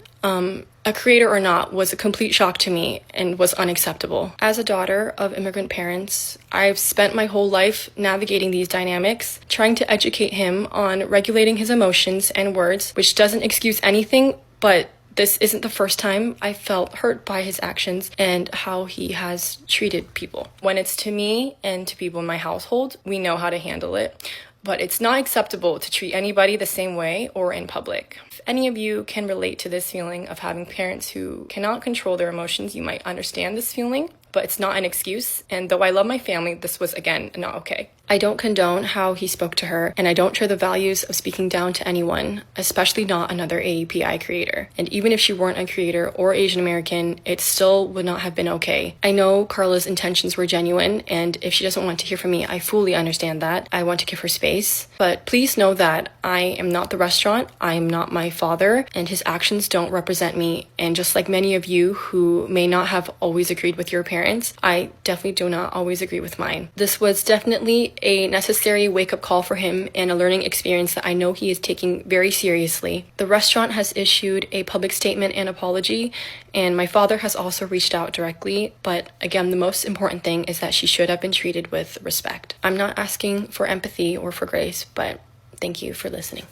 a creator or not, was a complete shock to me and was unacceptable. As a daughter of immigrant parents, I've spent my whole life navigating these dynamics, trying to educate him on regulating his emotions and words, which doesn't excuse anything, but this isn't the first time I felt hurt by his actions and how he has treated people. When it's to me and to people in my household, we know how to handle it. But it's not acceptable to treat anybody the same way or in public. If any of you can relate to this feeling of having parents who cannot control their emotions, you might understand this feeling, but it's not an excuse. And though I love my family, this was, again, not okay. I don't condone how he spoke to her, and I don't share the values of speaking down to anyone, especially not another AAPI creator. And even if she weren't a creator or Asian American, it still would not have been okay. I know Carla's intentions were genuine, and if she doesn't want to hear from me, I fully understand that. I want to give her space. But please know that I am not the restaurant, I am not my father, and his actions don't represent me. And just like many of you who may not have always agreed with your parents, I definitely do not always agree with mine. This was definitely a necessary wake-up call for him and a learning experience that I know he is taking very seriously. The restaurant has issued a public statement and apology, and my father has also reached out directly, but again, the most important thing is that she should have been treated with respect. I'm not asking for empathy or for grace, but thank you for listening.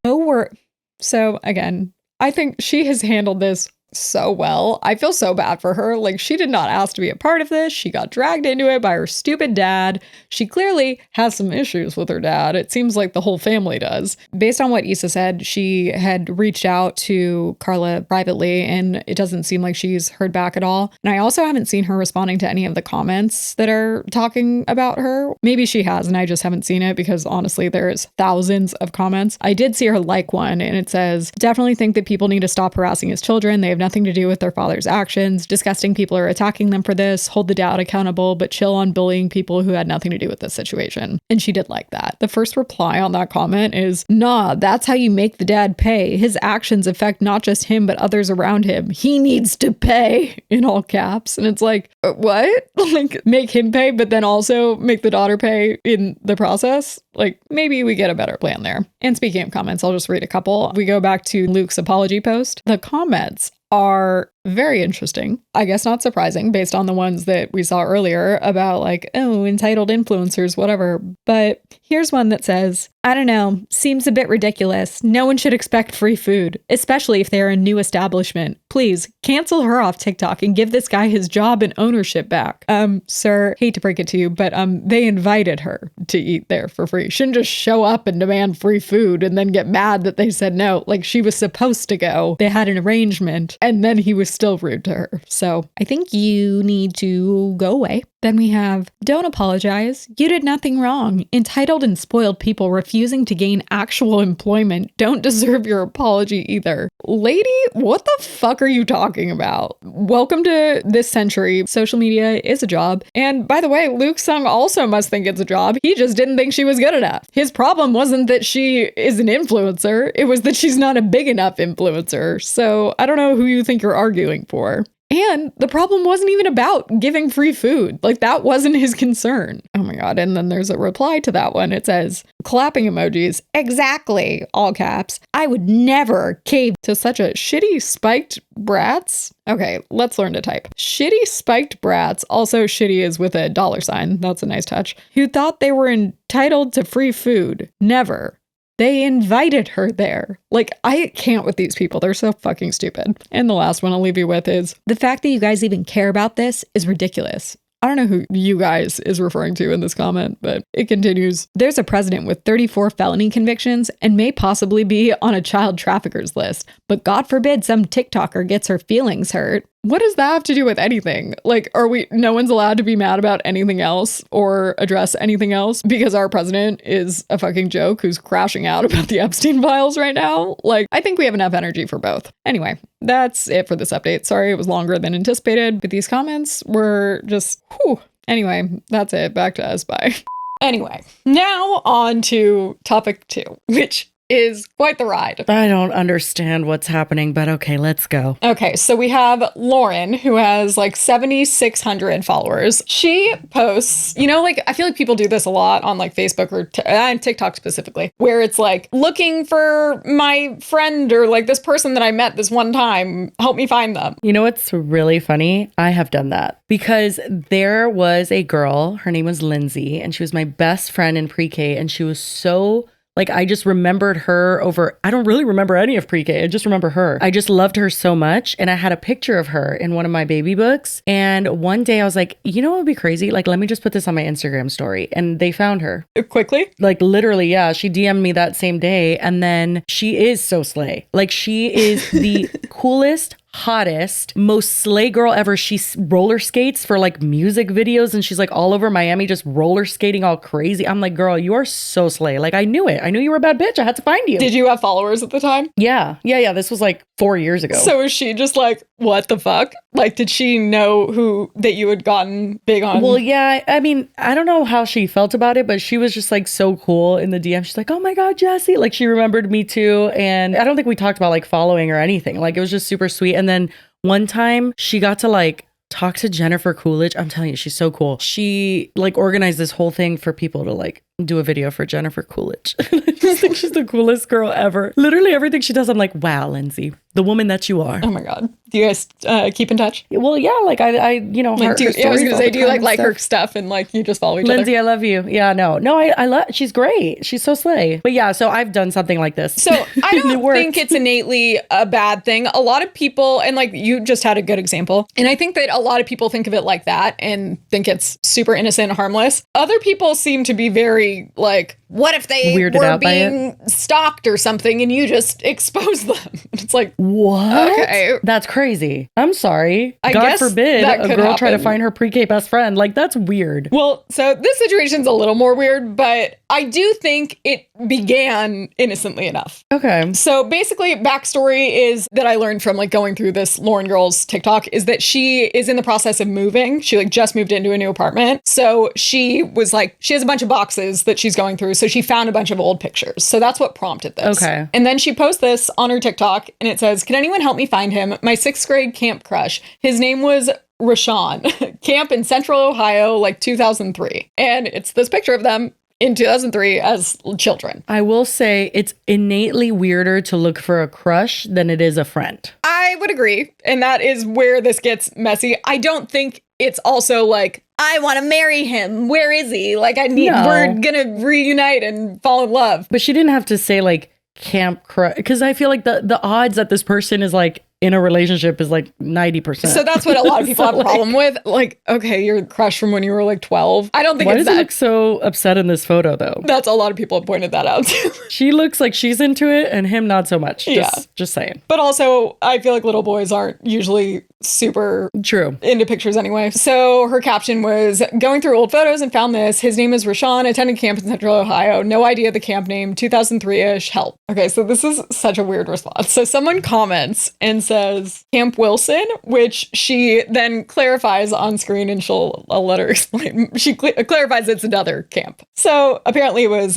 No word. So again, I think she has handled this so well. I feel so bad for her. Like, she did not ask to be a part of this. She got dragged into it by her stupid dad. She clearly has some issues with her dad. It seems like the whole family does. Based on what Issa said, she had reached out to Carla privately, and it doesn't seem like she's heard back at all. And I also haven't seen her responding to any of the comments that are talking about her. Maybe she has, and I just haven't seen it because honestly, there's thousands of comments. I did see her like one, and it says, definitely think that people need to stop harassing his children. They have nothing to do with their father's actions. Disgusting people are attacking them for this. Hold the dad accountable, but chill on bullying people who had nothing to do with this situation. And she did like that. The first reply on that comment is, nah, that's how you make the dad pay. His actions affect not just him, but others around him. He needs to pay, in all caps. And it's like, what? Like, make him pay, but then also make the daughter pay in the process? Like, maybe we get a better plan there. And speaking of comments, I'll just read a couple. We go back to Luke's apology post. The comments are very interesting. I guess not surprising based on the ones that we saw earlier about like, oh, entitled influencers, whatever. But here's one that says, I don't know, seems a bit ridiculous. No one should expect free food, especially if they're a new establishment. Please cancel her off TikTok and give this guy his job and ownership back. Sir, hate to break it to you, but they invited her to eat there for free. Shouldn't just show up and demand free food and then get mad that they said no. Like, she was supposed to go. They had an arrangement, and then he was still rude to her. So I think you need to go away. Then we have, don't apologize. You did nothing wrong. Entitled and spoiled people refusing to gain actual employment don't deserve your apology either. Lady, what the fuck are you talking about? Welcome to this century. Social media is a job. And by the way, Luke Sung also must think it's a job. He just didn't think she was good enough. His problem wasn't that she is an influencer. It was that she's not a big enough influencer. So I don't know who you think you're arguing for. And the problem wasn't even about giving free food. Like, that wasn't his concern. Oh my God. And then there's a reply to that one. It says, clapping emojis. Exactly. All caps. I would never cave to such a shitty spiked brats. Okay, let's learn to type. Shitty spiked brats. Also, shitty is with a $sign. That's a nice touch. Who thought they were entitled to free food. Never. They invited her there. Like, I can't with these people. They're so fucking stupid. And the last one I'll leave you with is, the fact that you guys even care about this is ridiculous. I don't know who you guys is referring to in this comment, but it continues. There's a president with 34 felony convictions and may possibly be on a child trafficker's list, but God forbid some TikToker gets her feelings hurt. What does that have to do with anything? Like, no one's allowed to be mad about anything else or address anything else because our president is a fucking joke who's crashing out about the Epstein files right now? Like, I think we have enough energy for both. Anyway, that's it for this update. Sorry, it was longer than anticipated, but these comments were just, whew. Anyway, that's it. Back to us. Bye. Anyway, now on to topic 2, which is quite the ride. I don't understand what's happening, but okay, let's go. Okay, so we have Lauren, who has like 7,600 followers. She posts, like, I feel like people do this a lot on like Facebook or TikTok specifically, where it's like, looking for my friend or like this person that I met this one time, help me find them. You know what's really funny? I have done that because there was a girl, her name was Lindsay, and she was my best friend in pre-K, and she was so... like, I just remembered her over, I don't really remember any of pre-K. I just remember her. I just loved her so much. And I had a picture of her in one of my baby books. And one day I was like, you know what would be crazy? Like, let me just put this on my Instagram story. And they found her. Quickly? Like, literally, yeah. She DM'd me that same day. And then she is so slay. Like, she is the coolest, hottest, most slay girl ever. She roller skates for like music videos, and she's like all over Miami just roller skating all crazy. I'm like, girl, you are so slay. Like, I knew it. I knew you were a bad bitch. I had to find you. Did you have followers at the time? Yeah. This was like 4 years ago. So is she just like, what the fuck? Like, did she know that you had gotten big on? Well, yeah. I mean, I don't know how she felt about it, but she was just like so cool in the DM. She's like, oh my God, Jessie. Like, she remembered me too. And I don't think we talked about like following or anything. Like, it was just super sweet. And then one time she got to like talk to Jennifer Coolidge. I'm telling you, she's so cool. She like organized this whole thing for people to like do a video for Jennifer Coolidge. I just think she's the coolest girl ever. Literally everything she does, I'm like, wow, Lindsay, the woman that you are. Oh my God. Do you guys keep in touch? Well, yeah, like I you know, Like, heart her I was stories gonna all say, the do you time like and her stuff. stuff and like you just follow each Lindsay, other? I love you. Yeah, no, I love. She's great. She's so slay. But yeah, so I've done something like this. So I And it don't worked. think it's innately a bad thing. A lot of people, and like you just had a good example, and I think that a lot of people think of it like that and think it's super innocent and harmless. Other people seem to be very like, what if they Weirded were out by it? being stalked or something and you just expose them? It's like, What? Okay. That's crazy. I'm sorry. I God guess forbid that a could girl try to happen. find her pre-K best friend. Like, that's weird. well, so this situation's a little more weird, but I do think it began innocently enough. Okay. So basically, backstory is that I learned from like going through this Lauren Girls TikTok is that she is in the process of moving. She like just moved into a new apartment. So she was like, she has a bunch of boxes that she's going through. So she found a bunch of old pictures. So that's what prompted this. Okay. And then she posts this on her TikTok and it says, can anyone help me find him? My 6th grade camp crush. His name was Rashawn. Camp in Central Ohio, like 2003. And it's this picture of them in 2003 as children. I will say it's innately weirder to look for a crush than it is a friend. I would agree. And that is where this gets messy. I don't think it's also like, I want to marry him. Where is he? Like, we're going to reunite and fall in love. But she didn't have to say like camp crush, because I feel like the odds that this person is like in a relationship is like 90%. So that's what a lot of people So, have a problem with. Like, okay, your crush from when you were like 12. I don't think why it's does it that. look so upset in this photo though? That's a lot of people have pointed that out too. She looks like she's into it and him not so much. Yeah. Just saying. But also, I feel like little boys aren't usually super True. into pictures anyway. So her caption was going through old photos and found this. His name is Rashawn, attended camp in Central Ohio. No idea the camp name, 2003-ish. Help. Okay, so this is such a weird response. So someone comments and says Camp Wilson, which she then clarifies on screen and I'll let her explain. She clarifies it's another camp. So apparently it was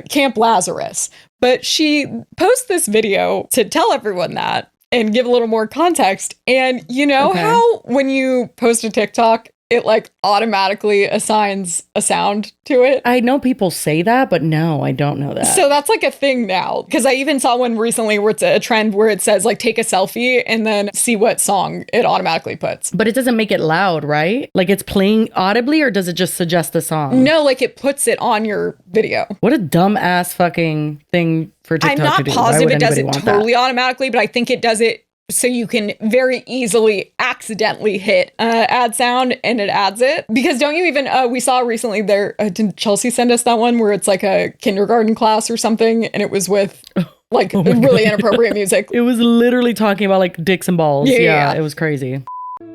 Camp Lazarus. But she posts this video to tell everyone that and give a little more context. And you know Okay. how when you post a TikTok, it like automatically assigns a sound to it? I know people say that, but no, I don't know that. So that's like a thing now. Because I even saw one recently where it's a trend where it says like take a selfie and then see what song it automatically puts. But it doesn't make it loud, right? Like it's playing audibly, or does it just suggest the song? No, like it puts it on your video. What a dumb ass fucking thing for TikTok I'm not to do. Why positive would it does anybody it want that? totally automatically, but I think it does it so you can very easily accidentally hit add sound and it adds it. Because don't you even, we saw recently there, did Chelsea send us that one where it's like a kindergarten class or something and it was with like really inappropriate music. It was literally talking about like dicks and balls. Yeah. It was crazy.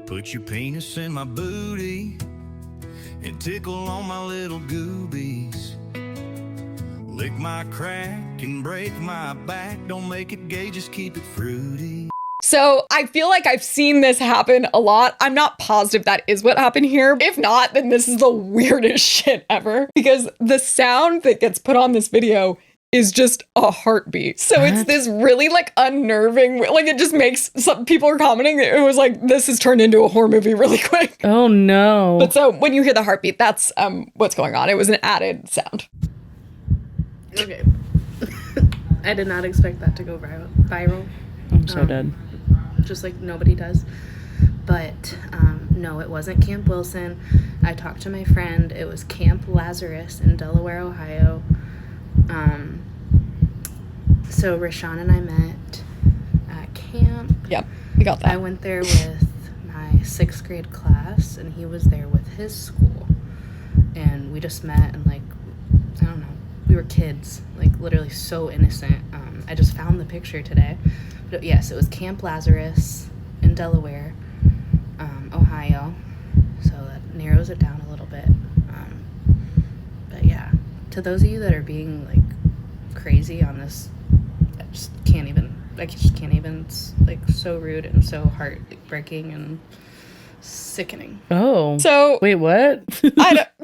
Put your penis in my booty and tickle on my little goobies. Lick my crack and break my back. Don't make it gay, just keep it fruity. So I feel like I've seen this happen a lot. I'm not positive that is what happened here. If not, then this is the weirdest shit ever. Because the sound that gets put on this video is just a heartbeat. So it's What? this really like unnerving, like it just makes some people are commenting. It was like, this has turned into a horror movie really quick. Oh no. But so when you hear the heartbeat, that's what's going on. It was an added sound. Okay. I did not expect that to go viral. I'm so dead. Just like nobody does. But no, it wasn't Camp Wilson. I talked to my friend. It was Camp Lazarus in Delaware, Ohio. So Rashawn and I met at camp. Yep, we got I that. went there with my 6th grade class, and he was there with his school. And we just met, and like, I don't know, we were kids, like literally so innocent. I just found the picture today. But yes, it was Camp Lazarus in Delaware, Ohio. So that narrows it down a little bit. But yeah, to those of you that are being like crazy on this, I just can't even. It's like so rude and so heartbreaking and sickening. Oh. So Wait, what?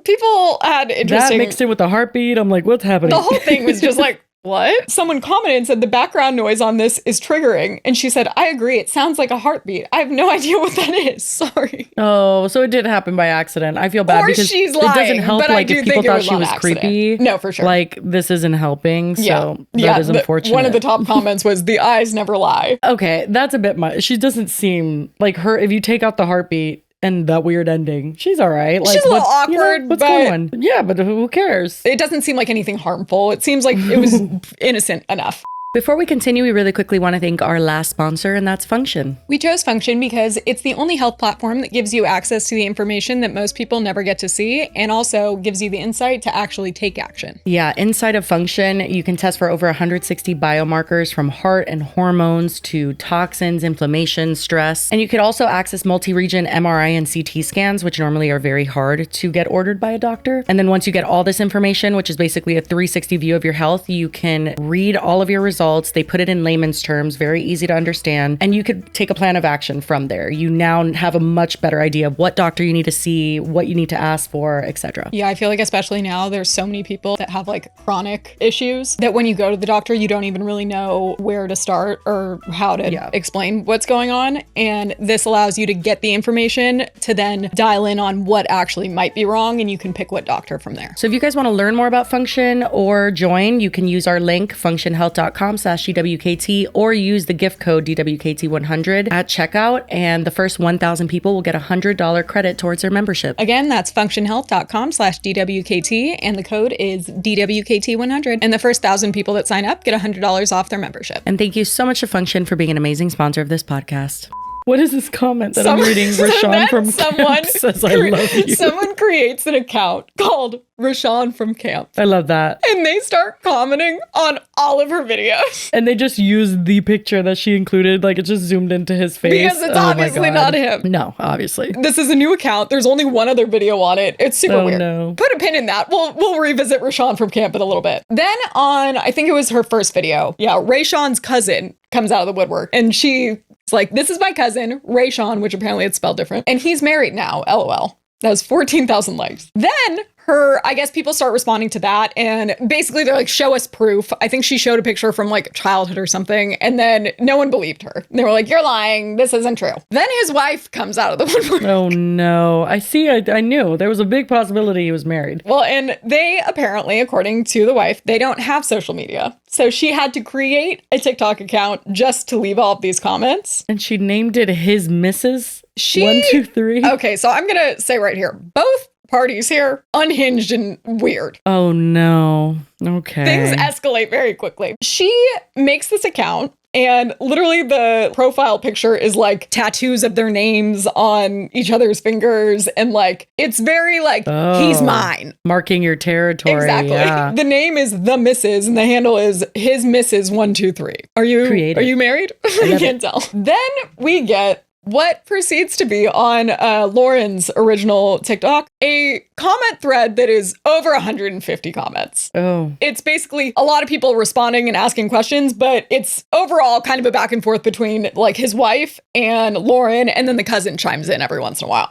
people had That interesting. mixed in with the heartbeat. I'm like, what's happening? The whole thing was just like what? Someone commented and said the background noise on this is triggering. And she said, I agree. It sounds like a heartbeat. I have no idea what that is. Sorry. Oh, so it did happen by accident. I feel bad Or because she's it doesn't lying, help but I like do if people think it thought was she on was accident. creepy. No, for sure. Like this isn't helping. So that is the- unfortunate. One of the top comments was the eyes never lie. Okay, that's a bit much. She doesn't seem like her. If you take out the heartbeat and that weird ending, she's all right. Like, She's a little what's, awkward, what's but going on? Yeah, but who cares? it doesn't seem like anything harmful. It seems like it was innocent enough. Before we continue, we really quickly want to thank our last sponsor, and that's Function. We chose Function because it's the only health platform that gives you access to the information that most people never get to see, and also gives you the insight to actually take action. Yeah, inside of Function, you can test for over 160 biomarkers from heart and hormones to toxins, inflammation, stress. And you could also access multi-region MRI and CT scans, which normally are very hard to get ordered by a doctor. And then once you get all this information, which is basically a 360 view of your health, you can read all of your results. They put it in layman's terms, very easy to understand, and you could take a plan of action from there. You now have a much better idea of what doctor you need to see, what you need to ask for, etc. Yeah, I feel like especially now there's so many people that have like chronic issues that when you go to the doctor, you don't even really know where to start or how to explain what's going on. And this allows you to get the information to then dial in on what actually might be wrong, and you can pick what doctor from there. So if you guys want to learn more about Function or join, you can use our link functionhealth.com/DWKT or use the gift code DWKT100 at checkout, and the first 1,000 people will get a $100 credit towards their membership. Again, that's functionhealth.com/DWKT, and the code is DWKT100. And the first 1,000 people that sign up get $100 off their membership. And thank you so much to Function for being an amazing sponsor of this podcast. What is this comment that I'm Someone- reading? so Rashawn then from someone Camp says, I love you. Someone creates an account called Rashawn from Camp, I love that. and they start commenting on all of her videos. And they just use the picture that she included, like it just zoomed into his face. Because it's Oh my obviously God. not him. No, obviously. This is a new account. There's only one other video on it. It's super Oh, weird. no. Put a pin in that. We'll revisit Rashawn from Camp in a little bit. Then on, I think it was her first video. Yeah, Rayshawn's cousin comes out of the woodwork, and she's like, this is my cousin, Rayshawn, which apparently it's spelled different. And he's married now, LOL. That was 14,000 likes. Then I guess people start responding to that, and basically they're like, show us proof. I think she showed a picture from like childhood or something, and then no one believed her. They were like, you're lying. This isn't true. Then his wife comes out of the woodwork. Oh no. I see. I knew there was a big possibility he was married. Well, and they apparently, according to the wife, they don't have social media. So she had to create a TikTok account just to leave all of these comments. And she named it his Mrs. She- 1, 2, 3. Okay, so I'm going to say right here, both parties here, unhinged and weird. Oh no. Okay. Things escalate very quickly. She makes this account, and literally the profile picture is like tattoos of their names on each other's fingers. And like, it's very like, he's mine. Marking your territory. Exactly. Yeah. The name is The Mrs. and the handle is his Mrs. 123. Are you Creative. Are you married? I can't tell. Then we get what proceeds to be on Lauren's original TikTok, a comment thread that is over 150 comments. Oh. It's basically a lot of people responding and asking questions, but it's overall kind of a back and forth between like his wife and Lauren, and then the cousin chimes in every once in a while.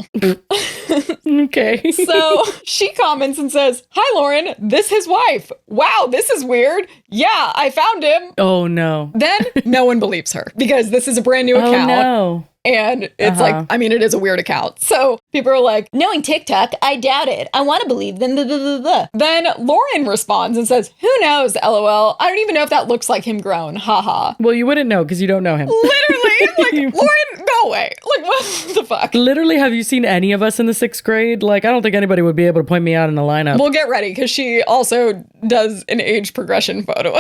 Okay. So she comments and says, hi, Lauren, this his wife. Wow, this is weird. Yeah, I found him. Oh no. Then no one believes her because this is a brand new Oh account. no. And it's like, I mean, it is a weird account. So people are like, knowing TikTok, I doubt it. I want to believe them. Blah, blah, blah, blah. Then Lauren responds and says, who knows, LOL. I don't even know if that looks like him grown. Haha. Well, you wouldn't know because you don't know him. Literally, like, Lauren, go away. Like, what the fuck? Literally, have you seen any of us in the 6th grade? Like, I don't think anybody would be able to point me out in the lineup. We'll get ready because she also does an age progression photo.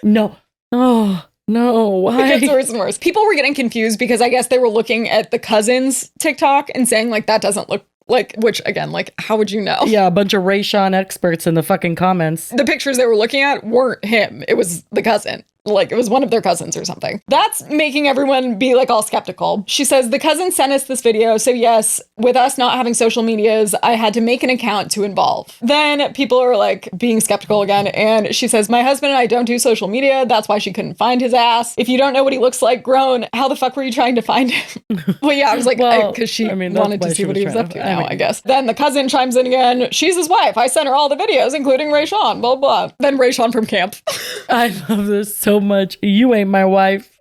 No. Oh, no. Why? It gets worse and worse. People were getting confused because I guess they were looking at the cousin's TikTok and saying like, that doesn't look like, which again, like, how would you know? Yeah, a bunch of Rayshawn experts in the fucking comments. The pictures they were looking at weren't him. It was the cousin. Like it was one of their cousins or something. That's making everyone be like all skeptical. She says, the cousin sent us this video. So yes, with us not having social medias, I had to make an account to involve. Then people are like being skeptical again. And she says, my husband and I don't do social media. That's why she couldn't find his ass. If you don't know what he looks like grown, how the fuck were you trying to find him? Well, yeah, I was like, because she wanted to see what he was up to now, I guess. Then the cousin chimes in again. She's his wife. I sent her all the videos, including Rayshawn, blah, blah. Then Rayshawn from camp. I love this so much. You ain't my wife.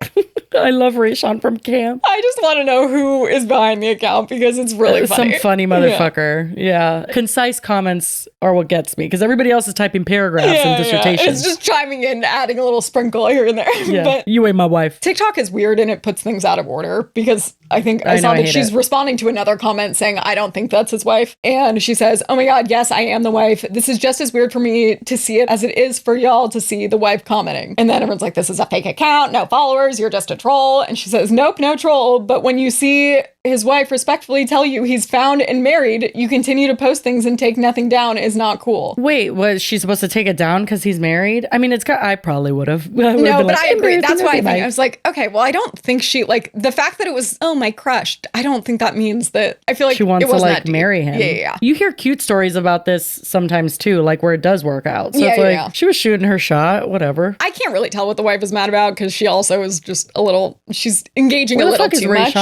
I love Rayshawn from camp. I just want to know who is behind the account because it's really funny. Some funny motherfucker. Yeah. Concise comments are what gets me because everybody else is typing paragraphs and dissertations. It's just chiming in, adding a little sprinkle here and there. Yeah. But you ain't my wife. TikTok is weird and it puts things out of order because I think I saw that she's responding to another comment saying, I don't think that's his wife. And she says, oh my God, yes, I am the wife. This is just as weird for me to see it as it is for y'all to see the wife commenting. And then everyone's like, this is a fake account, no followers, you're just a troll. And she says, nope, no troll. But when you see his wife respectfully tell you he's found and married, you continue to post things and take nothing down is not cool. Wait, was she supposed to take it down because he's married? I mean, I probably would have. No, but I agree. That's why I think I was like, okay, well, I don't think she, like, the fact that it was, oh, my crush, I don't think that means that, I feel like she wants to, like, marry him. Yeah. You hear cute stories about this sometimes, too, like, where it does work out. So it's like, she was shooting her shot, whatever. I can't really tell what the wife is mad about because she also is just a little, she's engaging a little too much.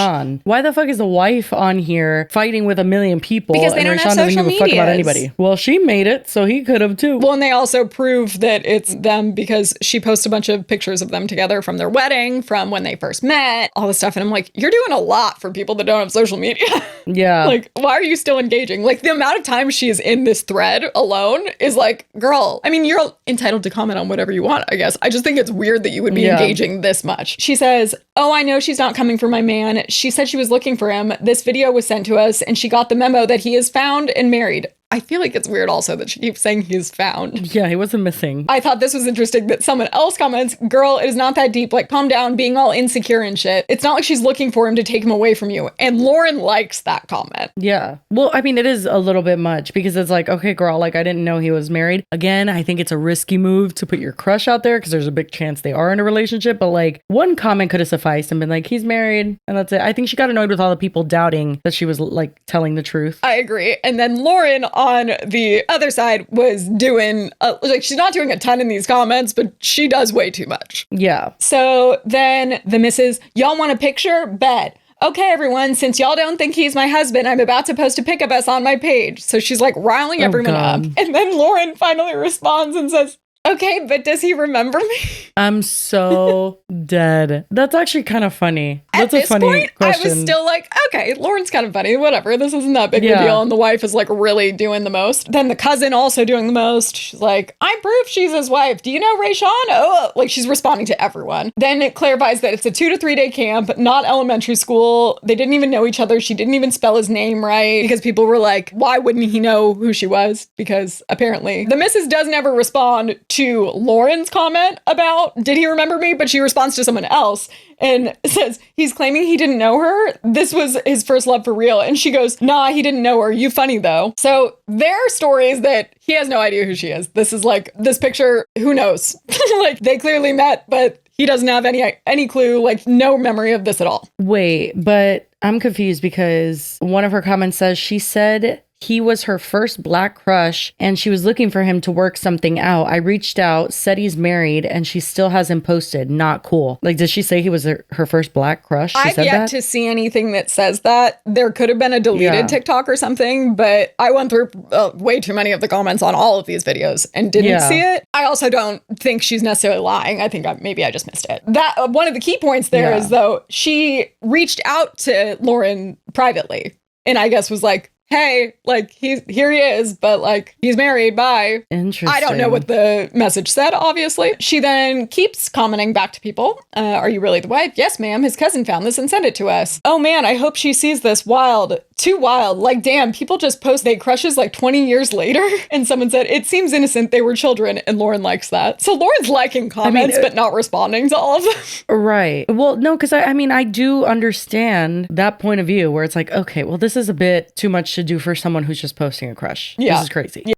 Why the fuck is the wife on here fighting with a million people? Because they don't have social media. Fuck about anybody. Well, she made it, so he could have too. Well, and they also prove that it's them because she posts a bunch of pictures of them together from their wedding, from when they first met, all this stuff. And I'm like, you're doing a lot for people that don't have social media. Yeah. Like, why are you still engaging? Like, the amount of time she is in this thread alone is like, girl, I mean, you're entitled to comment on whatever you want, I guess. I just think it's weird that you would be engaging this much. She says, oh, I know she's not coming for my man. She said she was looking for him. This video was sent to us and she got the memo that he is found and married. I feel like it's weird also that she keeps saying he's found. Yeah, he wasn't missing. I thought this was interesting that someone else comments, girl, it is not that deep. Like, calm down, being all insecure and shit. It's not like she's looking for him to take him away from you. And Lauren likes that comment. Yeah. Well, I mean, it is a little bit much because it's like, okay, girl, like, I didn't know he was married. Again, I think it's a risky move to put your crush out there because there's a big chance they are in a relationship. But like, one comment could have sufficed and been like, he's married. And that's it. I think she got annoyed with all the people doubting that she was like telling the truth. I agree. And then Lauren on the other side was doing, like, she's not doing a ton in these comments, but she does way too much. Yeah. So then the missus, y'all want a picture? Bet. Okay, everyone, since y'all don't think he's my husband, I'm about to post a pic of us on my page. So she's like riling everyone up. And then Lauren finally responds and says, okay, but does he remember me? I'm so dead. That's actually kind of funny. That's a funny question. I was still like, okay, Lauren's kind of funny. Whatever. This isn't that big of a deal. And the wife is like really doing the most. Then the cousin also doing the most. She's like, I'm proof she's his wife. Do you know Rayshawn? Oh, like she's responding to everyone. Then it clarifies that it's a 2 to 3 day camp, not elementary school. They didn't even know each other. She didn't even spell his name right because people were like, why wouldn't he know who she was? Because apparently the missus does never respond to Lauren's comment about, did he remember me? But she responds to someone else and says, he's claiming he didn't know her. This was his first love for real. And she goes, nah, he didn't know her. You funny though. So their story is that he has no idea who she is. This is like, this picture, who knows? Like they clearly met, but he doesn't have any clue, like no memory of this at all. Wait, but I'm confused because one of her comments says she said he was her first black crush and she was looking for him to work something out. I reached out, said he's married, and she still hasn't posted. Not cool. Like, did she say he was her first black crush? I've yet to see anything that says that. There could have been a deleted TikTok or something, but I went through way too many of the comments on all of these videos and didn't see it. I also don't think she's necessarily lying. I think maybe I just missed it. That one of the key points there is, though, she reached out to Lauren privately and I guess was like, hey, like, here he is, but like, he's married, bye. Interesting. I don't know what the message said, obviously. She then keeps commenting back to people. Are you really the wife? Yes, ma'am. His cousin found this and sent it to us. Oh man, I hope she sees this. Wild. Too wild. Like, damn, people just post they crushes like 20 years later. And someone said, it seems innocent. They were children. And Lauren likes that. So Lauren's liking comments, but not responding to all of them. Right. Well, no, because I mean, I do understand that point of view where it's like, okay, well, this is a bit too much to do for someone who's just posting a crush. Yeah. This is crazy. Yeah.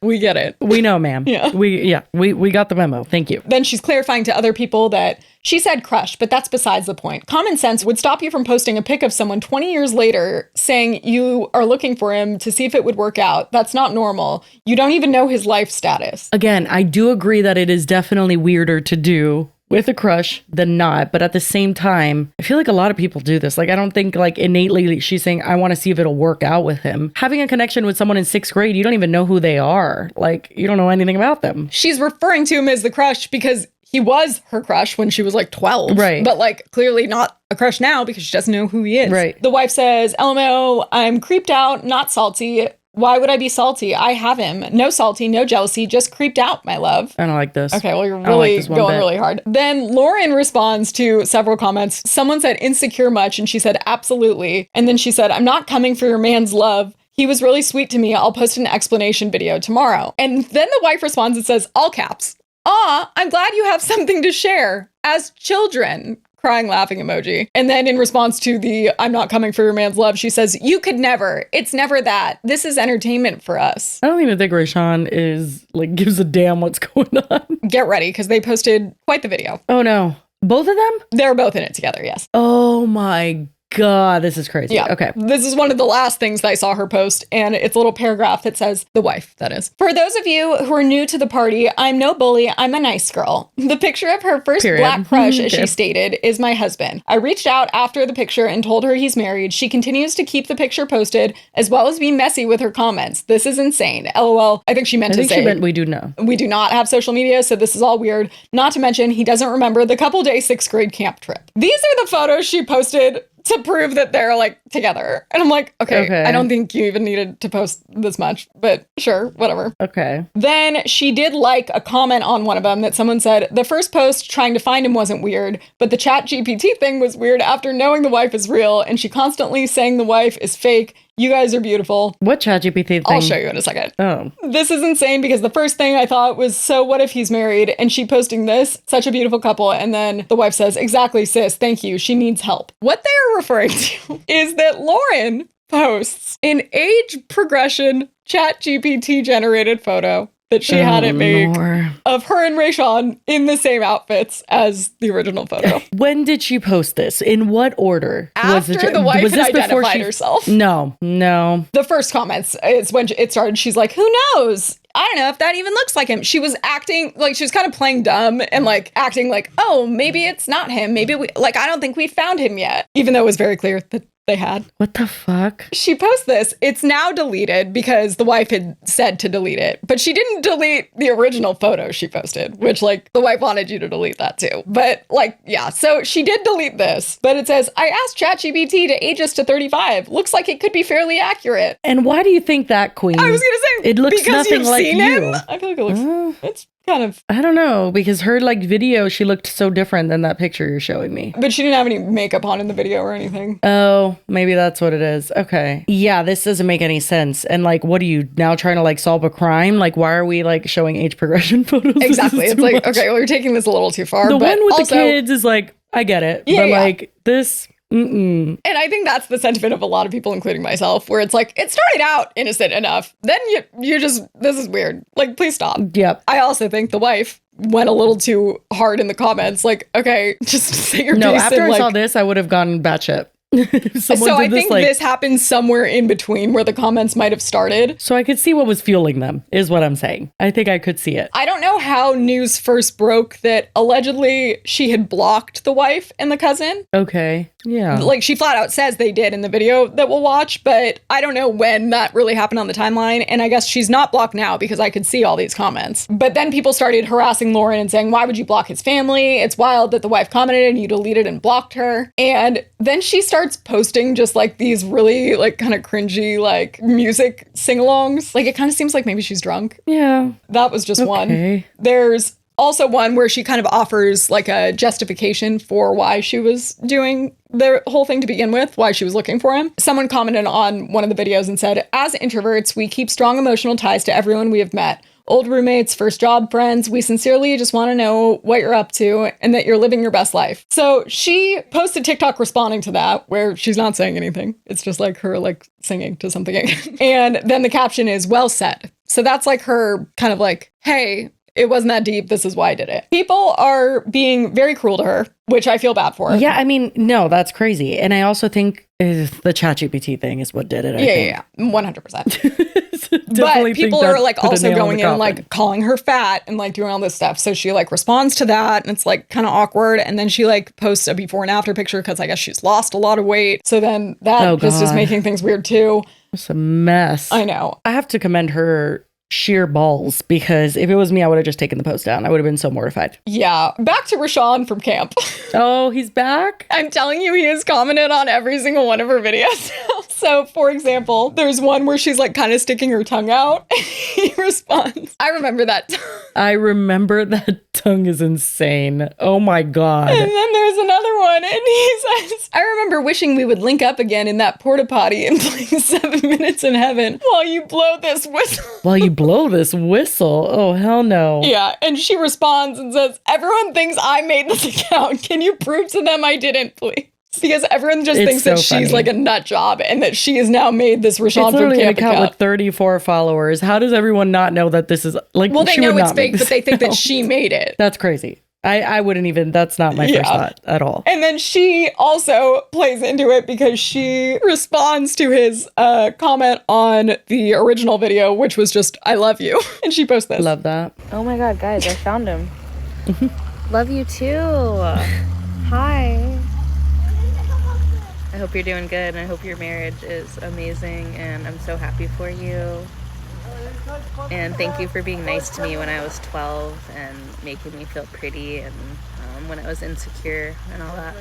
We get it. We know, ma'am. Yeah. We got the memo. Thank you. Then she's clarifying to other people that she said crush, but that's besides the point. Common sense would stop you from posting a pic of someone 20 years later saying you are looking for him to see if it would work out. That's not normal. You don't even know his life status. Again, I do agree that it is definitely weirder to do with a crush than not. But at the same time, I feel like a lot of people do this. Like, I don't think like innately she's saying, I want to see if it'll work out with him. Having a connection with someone in 6th grade, you don't even know who they are. Like, you don't know anything about them. She's referring to him as the crush because he was her crush when she was like 12. Right. But like clearly not a crush now because she doesn't know who he is. Right. The wife says, LMAO, I'm creeped out, not salty. Why would I be salty? I have him. No salty, no jealousy, just creeped out, my love. I don't like this. Okay, well, you're I don't like really this one going bit. really hard. Then Lauren responds to several comments. Someone said insecure much, and she said absolutely. And then she said, I'm not coming for your man's love. He was really sweet to me. I'll post an explanation video tomorrow. And then the wife responds and says, all caps, "Aw, I'm glad you have something to share. As children." Crying, laughing emoji. And then in response to the I'm not coming for your man's love, she says, you could never. It's never that. This is entertainment for us. I don't even think Rayshawn is like gives a damn what's going on. Get ready, because they posted quite the video. Oh no. Both of them? They're both in it together, yes. Oh my God, this is crazy. Yeah. Okay. This is one of the last things that I saw her post, and it's a little paragraph that says, the wife, that is. For those of you who are new to the party, I'm no bully, I'm a nice girl. The picture of her first Period. black crush, as Okay. she stated, is my husband. I reached out after the picture and told her he's married. She continues to keep the picture posted, as well as be messy with her comments. This is insane. LOL. I think she meant I to think say, she meant we do know. we do not have social media, so this is all weird. Not to mention, he doesn't remember the couple-day 6th grade camp trip. These are the photos she posted to prove that they're like together. And I'm like, okay, I don't think you even needed to post this much, but sure, whatever. Okay. Then she did like a comment on one of them that someone said, the first post trying to find him wasn't weird, but the chat GPT thing was weird after knowing the wife is real and she constantly saying the wife is fake. You guys are beautiful. What ChatGPT thing? I'll show you in a second. Oh. This is insane because the first thing I thought was, so what if he's married? And she posting this, such a beautiful couple. And then the wife says, exactly, sis, thank you. She needs help. What they are referring to is that Lauren posts an age progression chat GPT generated photo that she had it make of her and Rayshawn in the same outfits as the original photo. When did she post this? In what order? After the wife had identified herself. No. The first comments is when it started. She's like, who knows? I don't know if that even looks like him. She was acting like she was kind of playing dumb and like acting like, oh, maybe it's not him. Maybe we like, I don't think we found him yet, even though it was very clear that they had. What the fuck? She posts this. It's now deleted because the wife had said to delete it, but she didn't delete the original photo she posted, which like the wife wanted you to delete that too. But like, yeah, so she did delete this, but it says, I asked ChatGPT to age us to 35. Looks like it could be fairly accurate. And why do you think that, Queen? I was going to say, it looks because nothing you've like seen you. him? I feel like it looks, it's kind of, I don't know, because her like video, she looked so different than that picture you're showing me. but she didn't have any makeup on in the video or anything. Oh, maybe that's what it is. Okay. Yeah, this doesn't make any sense. And like, what are you now trying to like solve a crime? Like, why are we like showing age progression photos? This Exactly. is It's too like, much. okay, well, you're taking this a little too far. The but one with also, the kids is like, I get it. Yeah, but yeah. like this, and I think that's the sentiment of a lot of people, including myself, where it's like, it started out innocent enough. Then you just, this is weird. Like, please stop. Yep. I also think the wife went a little too hard in the comments. Like, okay, just say your No, piece. after and, I like, saw this, I would have gone batshit. so I think this happened somewhere in between where the comments might have started. So I could see what was fueling them, is what I'm saying. I think I could see it. I don't know how news first broke that allegedly she had blocked the wife and the cousin. Okay. Yeah. Like, she flat out says they did in the video that we'll watch, but I don't know when that really happened on the timeline. And I guess she's not blocked now because I could see all these comments. But then people started harassing Lauren and saying, why would you block his family? It's wild that the wife commented and you deleted and blocked her. And then she starts posting just like these really like kind of cringy like music sing-alongs. Like, it kind of seems like maybe she's drunk. Yeah. That was just one. Okay. There's also one where she kind of offers like a justification for why she was doing the whole thing to begin with, why she was looking for him. Someone commented on one of the videos and said, as introverts, we keep strong emotional ties to everyone we have met. Old roommates, first job friends, we sincerely just want to know what you're up to and that you're living your best life. So she posted TikTok responding to that, where she's not saying anything. It's just like her like singing to something. And then the caption is, well said. So that's like her kind of like, hey, it wasn't that deep. This is why I did it. People are being very cruel to her, which I feel bad for. Yeah, I mean, no, that's crazy. And I also think the ChatGPT thing is what did it. Yeah, 100%. But people are like also going in and like calling her fat and like doing all this stuff. So she like responds to that and it's like kind of awkward. And then she like posts a before and after picture because I guess she's lost a lot of weight. So then that just is making things weird too. It's a mess. I know. I have to commend her sheer balls, because if it was me, I would have just taken the post down. I would have been so mortified. Yeah. Back to Rashawn from camp. Oh, he's back? I'm telling you, he has commented on every single one of her videos. So, for example, there's one where she's like kind of sticking her tongue out. He responds, I remember that tongue. I remember that tongue is insane. Oh my God. And then there's another one, and he says, I remember wishing we would link up again in that porta potty and play 7 minutes in heaven while you blow this whistle. While you blow this whistle? Oh, hell no. Yeah, and she responds and says, everyone thinks I made this account. Can you prove to them I didn't, please? Because everyone just thinks that she's like a nut job and that she has now made this Rashawn from camp account with 34 followers. How does everyone not know that this is like? Well, they know it's fake, but they think that she made it. That's crazy. I wouldn't even, that's not my first thought at all. And then she also plays into it because she responds to his comment on the original video, which was just, I love you. And she posts this. Love that. Oh my God, guys, I found him. Love you too. Hi. I hope you're doing good, and I hope your marriage is amazing, and I'm so happy for you. And thank you for being nice to me when I was 12 and making me feel pretty, and when I was insecure and all that.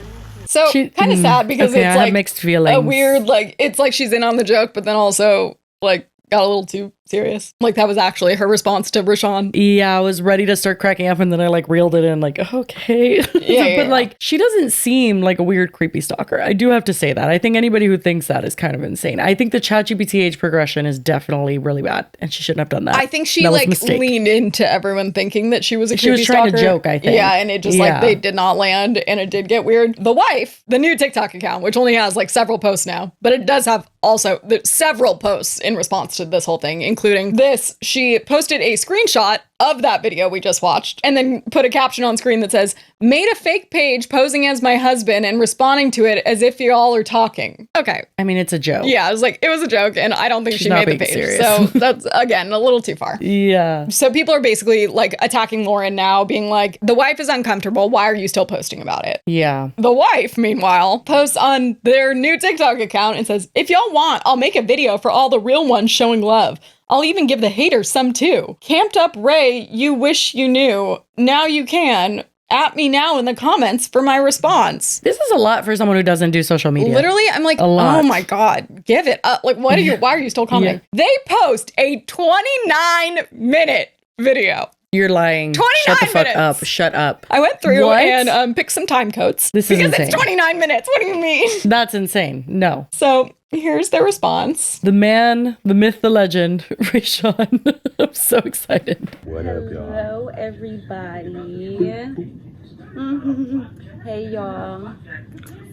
So kind of sad because it's like mixed feelings. A weird, like, it's like she's in on the joke, but then also like got a little too serious. Like that was actually her response to Rashawn. Yeah, I was ready to start cracking up and then I like reeled it in like, okay. But like she doesn't seem like a weird creepy stalker. I do have to say that. I think anybody who thinks that is kind of insane. I think the ChatGPT age progression is definitely really bad and she shouldn't have done that. I think she like leaned into everyone thinking that she was a creepy stalker. She was trying to joke, I think. Yeah, and it just like they did not land and it did get weird. The wife, the new TikTok account, which only has like several posts now, but it does have also several posts in response to this whole thing, including this. She posted a screenshot of that video we just watched and then put a caption on screen that says, made a fake page posing as my husband and responding to it as if y'all are talking. Okay. I mean, it's a joke. Yeah, it was a joke and I don't think she made the page. Serious. So that's, again, a little too far. Yeah. So people are basically like attacking Lauren now, being like, the wife is uncomfortable. Why are you still posting about it? Yeah. The wife, meanwhile, posts on their new TikTok account and says, if y'all want, I'll make a video for all the real ones showing love. I'll even give the haters some too. Camped up Ray, you wish you knew. Now you can. At me now in the comments for my response. This is a lot for someone who doesn't do social media. Literally, I'm like, oh my God, give it up. Like, why are you still commenting? Yeah. They post a 29-minute video. You're lying. 29 Shut the fuck minutes. up. Shut up. I went through and picked some time codes. This is insane. Because it's 29 minutes. What do you mean? That's insane. No. So here's their response. The man, the myth, the legend, Rashawn. I'm so excited. What up, y'all? Hello, everybody. Hey, y'all.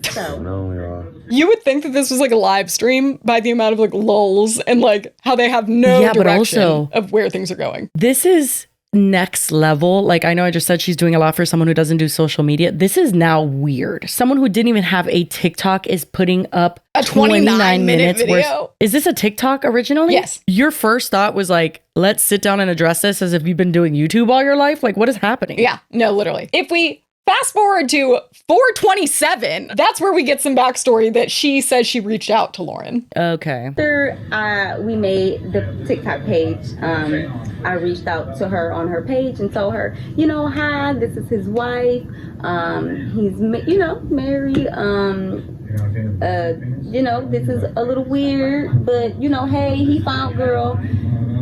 So, you would think that this was like a live stream by the amount of like lulls and like how they have no direction of where things are going. This is next level. Like, I know I just said she's doing a lot for someone who doesn't do social media. This is now weird. Someone who didn't even have a TikTok is putting up a 29 minute video. Is this a TikTok originally? Yes. Your first thought was like, let's sit down and address this as if you've been doing YouTube all your life. Like, what is happening? Yeah, no, literally. If we fast forward to 427, that's where we get some backstory that she says she reached out to Lauren. Okay. After we made the TikTok page, I reached out to her on her page and told her, hi, this is his wife. He's, married. This is a little weird, but, hey, he found girl.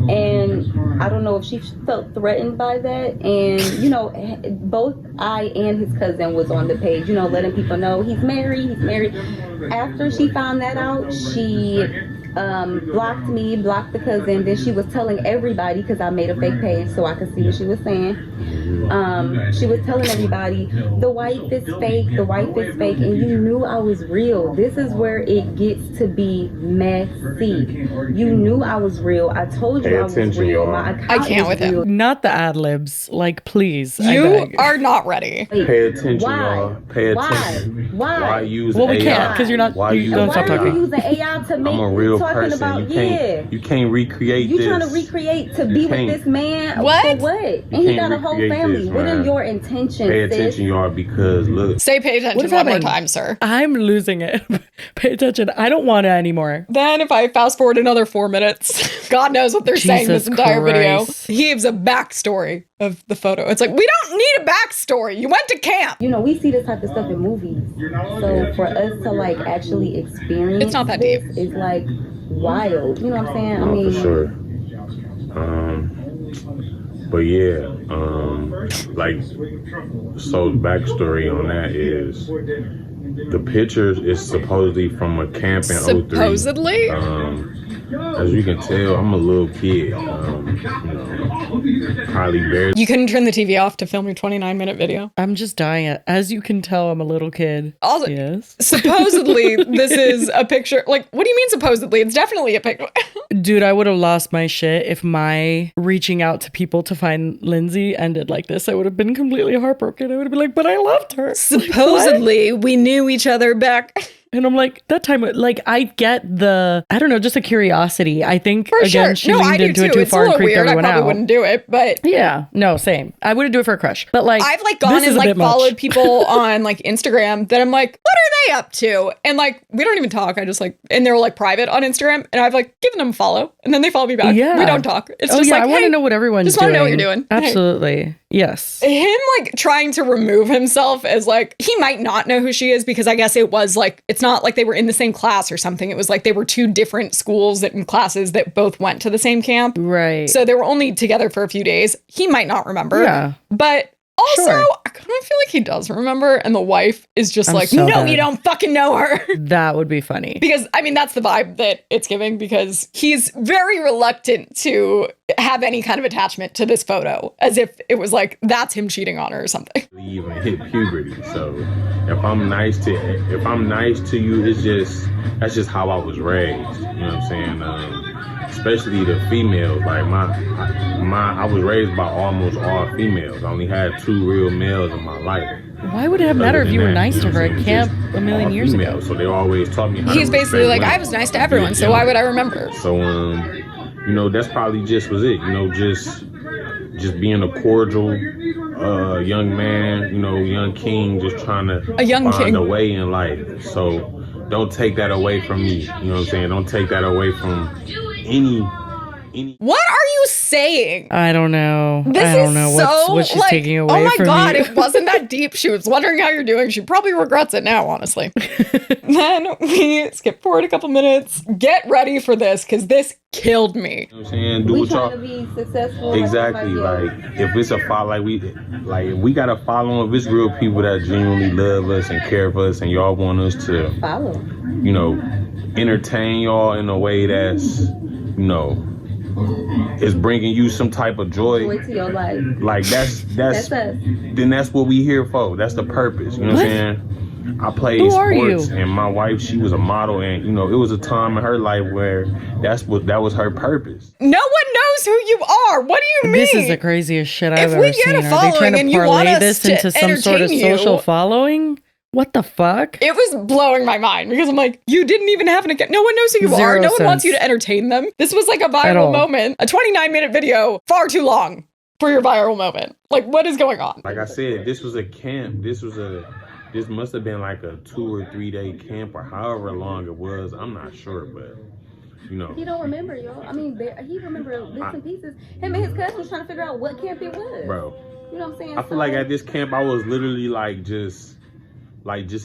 And I don't know if she felt threatened by that. And, both I and his cousin was on the page, letting people know he's married. After she found that out, she blocked me, blocked the cousin. Then she was telling everybody, because I made a fake page so I could see what she was saying. She was telling everybody, the wife is fake, the wife is fake, and you knew I was real. This is where it gets to be messy. You knew I was real. I told you I was real. My account I can't with real. him. Not the ad libs. Like, please. I You beg. are not ready. Pay attention, Why? y'all. Pay attention. Why use Well, we AI? can't because you're not. Why You use don't Why stop are you talking. using AI to make I'm a real talking person. about You can't recreate You this. trying to recreate to be with can't. this man? What? For what? And he can't got a whole recreate family. this, What are man. your intentions, Pay sis? attention, y'all, because look. Say pay What attention is one more happening? time, sir. I'm losing it. Pay attention. I don't want it anymore. Then if I fast forward another 4 minutes, God knows what they're saying this Jesus entire video. Christ. He gives a backstory of the photo. It's like, we don't need a backstory. You went to camp. You know, we see this type of stuff in movies. So for us to like actually experience It's not that this deep. is like wild. You know what I'm saying? I mean, For sure. But yeah, like, so backstory on that is the pictures is supposedly from a camp in 03. Supposedly? As you can tell, I'm a little kid. Probably barely. You couldn't turn the TV off to film your 29-minute video. I'm just dying. As you can tell, I'm a little kid. Also, Yes. supposedly, this is a picture. Like, what do you mean supposedly? It's definitely a picture. Dude, I would have lost my shit if my reaching out to people to find Lindsay ended like this. I would have been completely heartbroken. I would have been like, but I loved her. Supposedly, we knew each other back. And I'm like, that time, like, I get the, I don't know, just a curiosity. I think, For again, sure. she No, I leaned do into too. it too It's a far and little creeped weird. I everyone probably out. wouldn't do it, but Yeah, no, same. I wouldn't do it for a crush. But like, I've like gone this is and a like bit much. followed people on like Instagram that I'm like, what are they up to? And like, we don't even talk. I just like, and they're like private on Instagram, and I've like given them a follow, and then they follow me back. Yeah. We don't talk. It's oh just yeah, like, I want to hey, know what everyone's just doing. wanna know what you're doing. Hey. Absolutely. Yes. him like trying to remove himself as like, he might not know who she is because I guess it was like, it's not like they were in the same class or something. It was like they were two different schools and classes that both went to the same camp. Right. So they were only together for a few days. He might not remember. Yeah. But also, Sure. I kind of feel like he does remember. And the wife is just I'm like, so no, dead. you don't fucking know her. That would be funny. Because, I mean, that's the vibe that it's giving because he's very reluctant to have any kind of attachment to this photo as if it was like, that's him cheating on her or something. Even hit puberty. So if I'm nice to you, that's just how I was raised. You know what I'm saying? Especially the females. Like I was raised by almost all females. I only had 2 real males in my life. Why would it have mattered if you were nice to her at camp a million years ago? So they always taught me how He's to basically respect like, I women. was nice to everyone, so why would I remember? So you know, that's probably just was it. You know, just being a cordial young man, you know, young king, just trying to A young find king. a way in life. So don't take that away from me. You know what I'm saying? Don't take that away from any. What are you saying? I don't know. This I don't is know so what she's like, taking away oh my from god, you. it wasn't that deep. She was wondering how you're doing. She probably regrets it now, honestly. Then we skip forward a couple minutes. Get ready for this because this killed me. You know what I'm saying? Do we what trying to y'all. be successful. Exactly. Like if it's a follow, if we got a following, if it's real people that genuinely love us and care for us, and y'all want us to follow. You know, entertain y'all in a way that's, you know, is bringing you some type of joy. Joy to your life. Like that's us. then that's what we here for. That's the purpose. You know what I'm saying? I played Who are sports, you? and my wife, she was a model, and you know, it was a time in her life where that was her purpose. No one knows who you are. What do you mean? This is the craziest shit I've If ever we seen. get a Are they following trying to and you want parlay us this to into some sort of entertain you- social following? What the fuck? It was blowing my mind because I'm like, you didn't even have an account. No one knows who you are. Zero No one wants you sense. to entertain them. This was like a At viral all. moment. A 29-minute video, far too long for your viral moment. Like, what is going on? Like I said, this was a camp. This must have been like a 2 or 3 day camp, or however long it was. I'm not sure, but you know. He don't remember, yo. I mean, he remember bits and pieces. Him and his cousin was trying to figure out what camp it was. Bro, You know what I'm saying? I feel like at this camp I was literally like just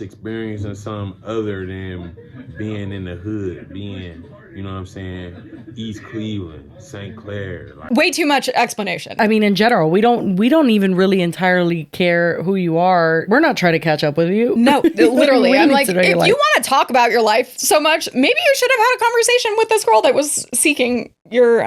experiencing something other than being in the hood, being, you know what I'm saying, East Cleveland, St. Clair. Like, Way too much explanation. I mean, in general, we don't even really entirely care who you are. We're not trying to catch up with you. No, literally. We I'm need like, to if know your you life. want to talk about your life so much, maybe you should have had a conversation with this girl that was seeking your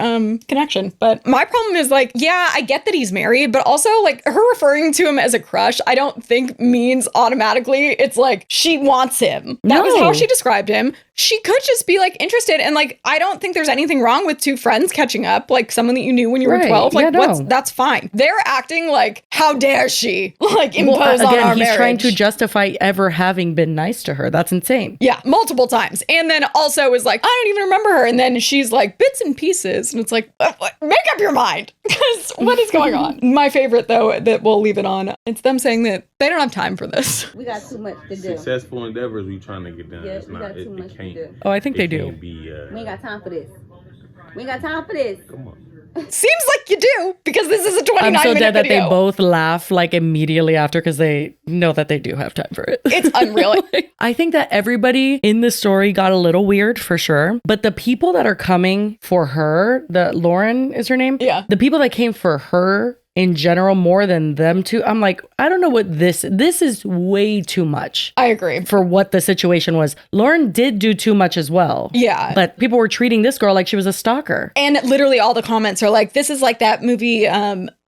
connection. But my problem is like, yeah, I get that he's married, but also like her referring to him as a crush, I don't think means automatically it's like she wants him. That was how she described him. She could just be like interested, and like I don't think there's anything wrong with two friends catching up, like someone that you knew when you were 12. Like that's fine. They're acting like, how dare she like impose on our he's marriage? Trying to justify ever having been nice to her. That's insane. Yeah, multiple times. And then also is like, I don't even remember her. And then she's like, bits and pieces. And it's like, make up your mind. Because what is going on? My favorite, though, that we'll leave it on, it's them saying that they don't have time for this. We got too much to do. Successful endeavors we trying to get done. Yeah, It's we not, got too much to do. Oh, I think they do. Be, we ain't got time for this. We ain't got time for this. Come on. Seems like you do, because this is a 29 I'm so minute dead that video. they both laugh like immediately after because they know that they do have time for it. It's unreal. I think that everybody in the story got a little weird for sure. But the people that are coming for her, Lauren is her name? Yeah. The people that came for her in general more than them two, I'm like, I don't know what this is way too much. I agree. For what the situation was. Lauren did do too much as well. Yeah. But people were treating this girl like she was a stalker. And literally all the comments are like, this is like that movie,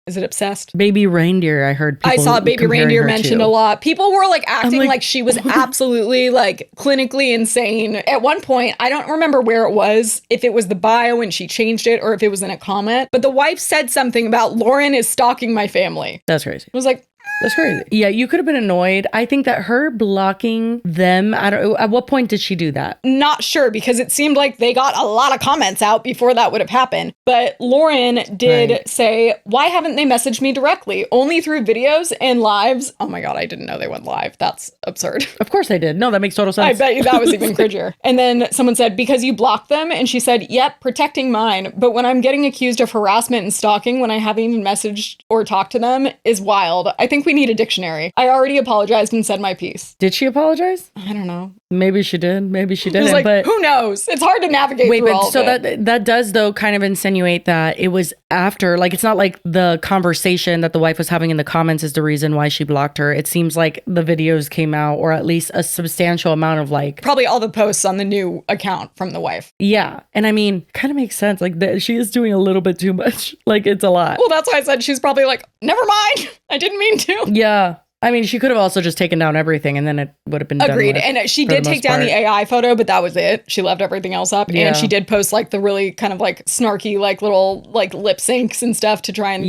is it Obsessed? Baby Reindeer, I heard people I saw Baby Reindeer mentioned to. a lot. People were like acting like she was absolutely like clinically insane. At one point, I don't remember where it was, if it was the bio and she changed it or if it was in a comment, but the wife said something about Lauren is stalking my family. That's crazy. It was like, that's crazy. Yeah, you could have been annoyed. I think that her blocking them, I don't know, at what point did she do that? Not sure, because it seemed like they got a lot of comments out before that would have happened. But Lauren did say, why haven't they messaged me directly? Only through videos and lives. Oh my God, I didn't know they went live. That's absurd. Of course they did. No, that makes total sense. I bet you that was even cringier. And then someone said, because you blocked them? And she said, yep, protecting mine. But when I'm getting accused of harassment and stalking when I haven't even messaged or talked to them is wild. I think we need a dictionary. I already apologized and said my piece. Did she apologize? I don't know. Maybe she did. Maybe she didn't. Like, but who knows? It's hard to navigate through all so of it. that does though kind of insinuate that it was after. Like, it's not like the conversation that the wife was having in the comments is the reason why she blocked her. It seems like the videos came out, or at least a substantial amount of like probably all the posts on the new account from the wife. Yeah, and I mean, kind of makes sense. Like she is doing a little bit too much. Like it's a lot. Well, that's why I said she's probably like, never mind. I didn't mean to. Yeah. I mean, she could have also just taken down everything and then it would have been agreed. Done with, and she did take down the AI photo, but that was it. She left everything else up. Yeah. And she did post like the really kind of like snarky, like little like lip syncs and stuff to try and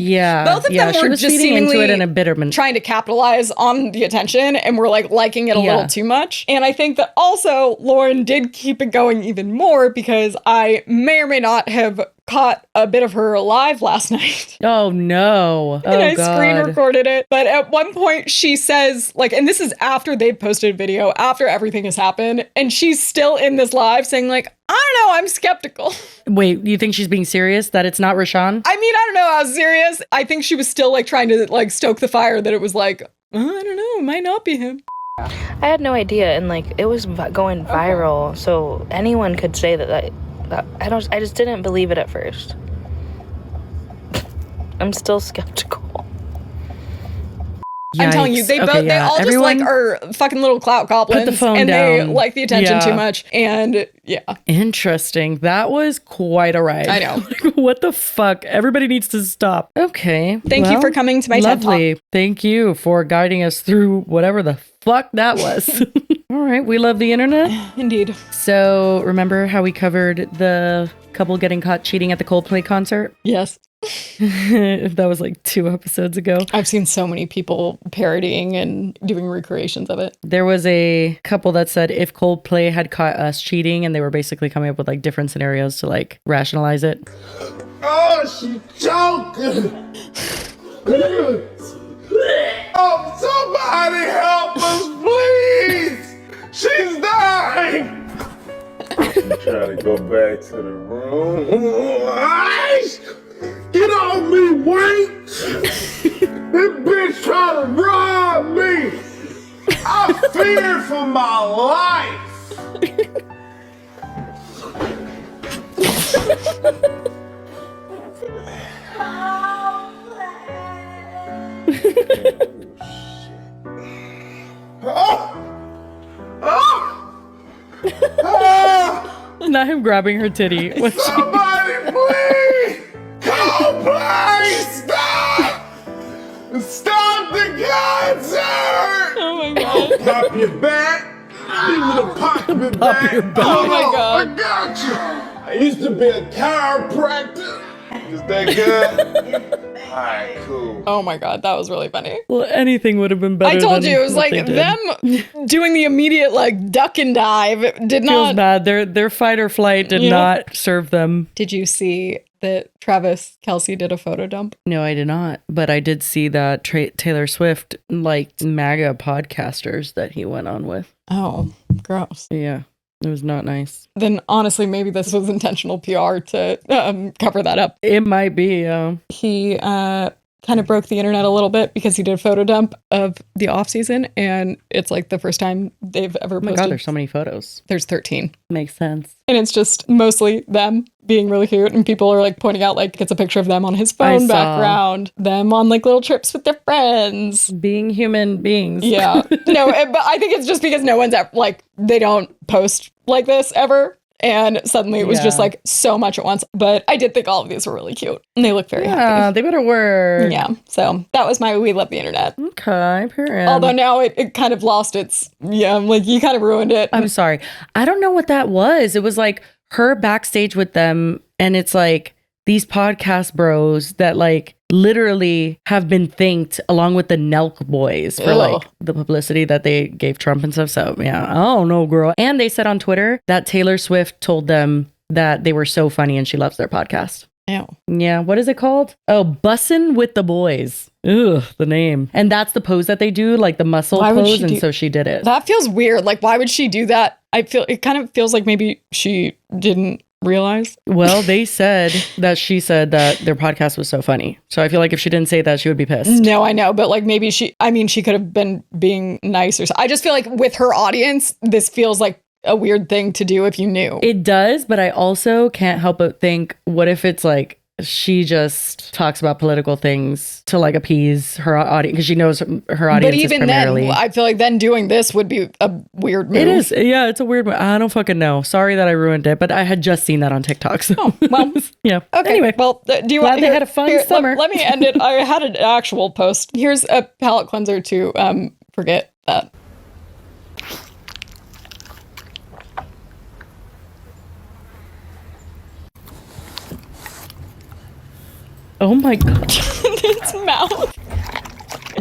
both of them she were was just feeding seemingly into it in a bitterment, trying to capitalize on the attention and were like liking it a little too much. And I think that also Lauren did keep it going even more, because I may or may not have caught a bit of her live last night. Oh no. And I screen recorded it. But at one point she says, like, and this is after they've posted a video, after everything has happened, and she's still in this live saying like, I don't know, I'm skeptical. Wait, you think she's being serious that it's not Rashawn? I mean, I don't know how serious. I think she was still like trying to like stoke the fire that it was like, I don't know, it might not be him. I had no idea, and like it was going viral, so anyone could say that I just didn't believe it at first. I'm still skeptical. I'm telling you, they both they all just like are fucking little clout goblins, put the phone and down. they like the attention too much. And Interesting. That was quite a ride. I know. What the fuck? Everybody needs to stop. Okay. Thank you for coming to my TED Talk. Lovely. Thank you for guiding us through whatever the fuck that was. All right. We love the internet. Indeed. So remember how we covered the couple getting caught cheating at the Coldplay concert? Yes. That was like 2 episodes ago. I've seen so many people parodying and doing recreations of it. There was a couple that said if Coldplay had caught us cheating, and they were basically coming up with like different scenarios to like rationalize it. Oh, she choking. Oh, somebody help us, please. She's dying. You trying to go back to the room? Get off me, Wayne! This bitch trying to rob me! I fear for my life! Not him grabbing her titty. Somebody please Stop the concert! Oh my god. Pop your back. Give me the pop your back. Oh my god. I got you. I used to be a chiropractor. Is that good? Alright, cool. Oh my god, that was really funny. Well, anything would have been better. I told than you, it was what like they did. them doing the immediate like duck and dive did Feels not. bad. Their fight or flight did Yeah. not serve them. Did you see that Travis Kelce did a photo dump? No, I did not. But I did see that Taylor Swift liked MAGA podcasters that he went on with. Oh, gross. Yeah, it was not nice. Then honestly, maybe this was intentional PR to cover that up. It might be. He kind of broke the internet a little bit because he did a photo dump of the off season, and it's like the first time they've ever Oh my posted. God, there's so many photos. There's 13. Makes sense. And it's just mostly them being really cute, and people are like pointing out like it's a picture of them on his phone saw. background, them on like little trips with their friends. Being human beings. Yeah. No, but I think it's just because no one's ever, like, they don't post like this ever. And suddenly it was just Yeah. like so much at once. But I did think all of these were really cute. And they look very Yeah, happy. they better work. Yeah. So that was my We Love the Internet. Okay, period. Although now it kind of lost its, like you kind of ruined it. I'm sorry. I don't know what that was. It was like her backstage with them, and it's like these podcast bros that like literally have been thanked along with the Nelk boys for Ew. like the publicity that they gave Trump and stuff. So yeah, I don't know, girl. And they said on Twitter that Taylor Swift told them that they were so funny and she loves their podcast. Ew. Yeah, what is it called? Oh, Bussin' with the Boys. Ugh, the name. And that's the pose that they do, like the muscle Why would pose, she and do- so she did it. That feels weird. Like, why would she do that? I feel it kind of feels like maybe she didn't realize. Well, they said that she said that their podcast was so funny. So I feel like if she didn't say that, she would be pissed. No, I know, but like maybe she could have been being nice or so. I just feel like with her audience, this feels like a weird thing to do if you knew. It does, but I also can't help but think, what if it's like she just talks about political things to like appease her audience because she knows her audience But is even primarily. then, I feel like then doing this would be a weird move. It is. Yeah, it's a weird one. I don't fucking know. Sorry that I ruined it, but I had just seen that on TikTok. So. Oh, well. Yeah. Okay. Anyway. Well, do you Glad want they had a fun summer. Let me end it. I had an actual post. Here's a palate cleanser to forget that. Oh my God. Its mouth.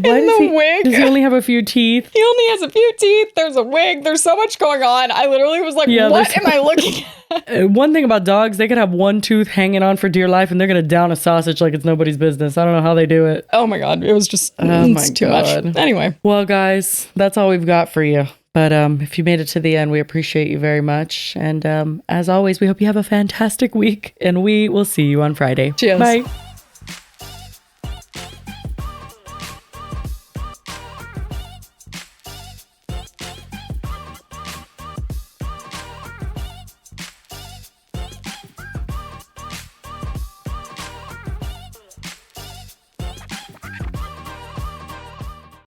Why In does the he, wig. Does he only have a few teeth? He only has a few teeth. There's a wig. There's so much going on. I literally was like, Yeah, what there's- am I looking at? One thing about dogs, they could have one tooth hanging on for dear life and they're going to down a sausage like it's nobody's business. I don't know how they do it. Oh my God. It was just Oh it's my too God. much. Anyway. Well, guys, that's all we've got for you. But if you made it to the end, we appreciate you very much. And as always, we hope you have a fantastic week and we will see you on Friday. Cheers. Bye.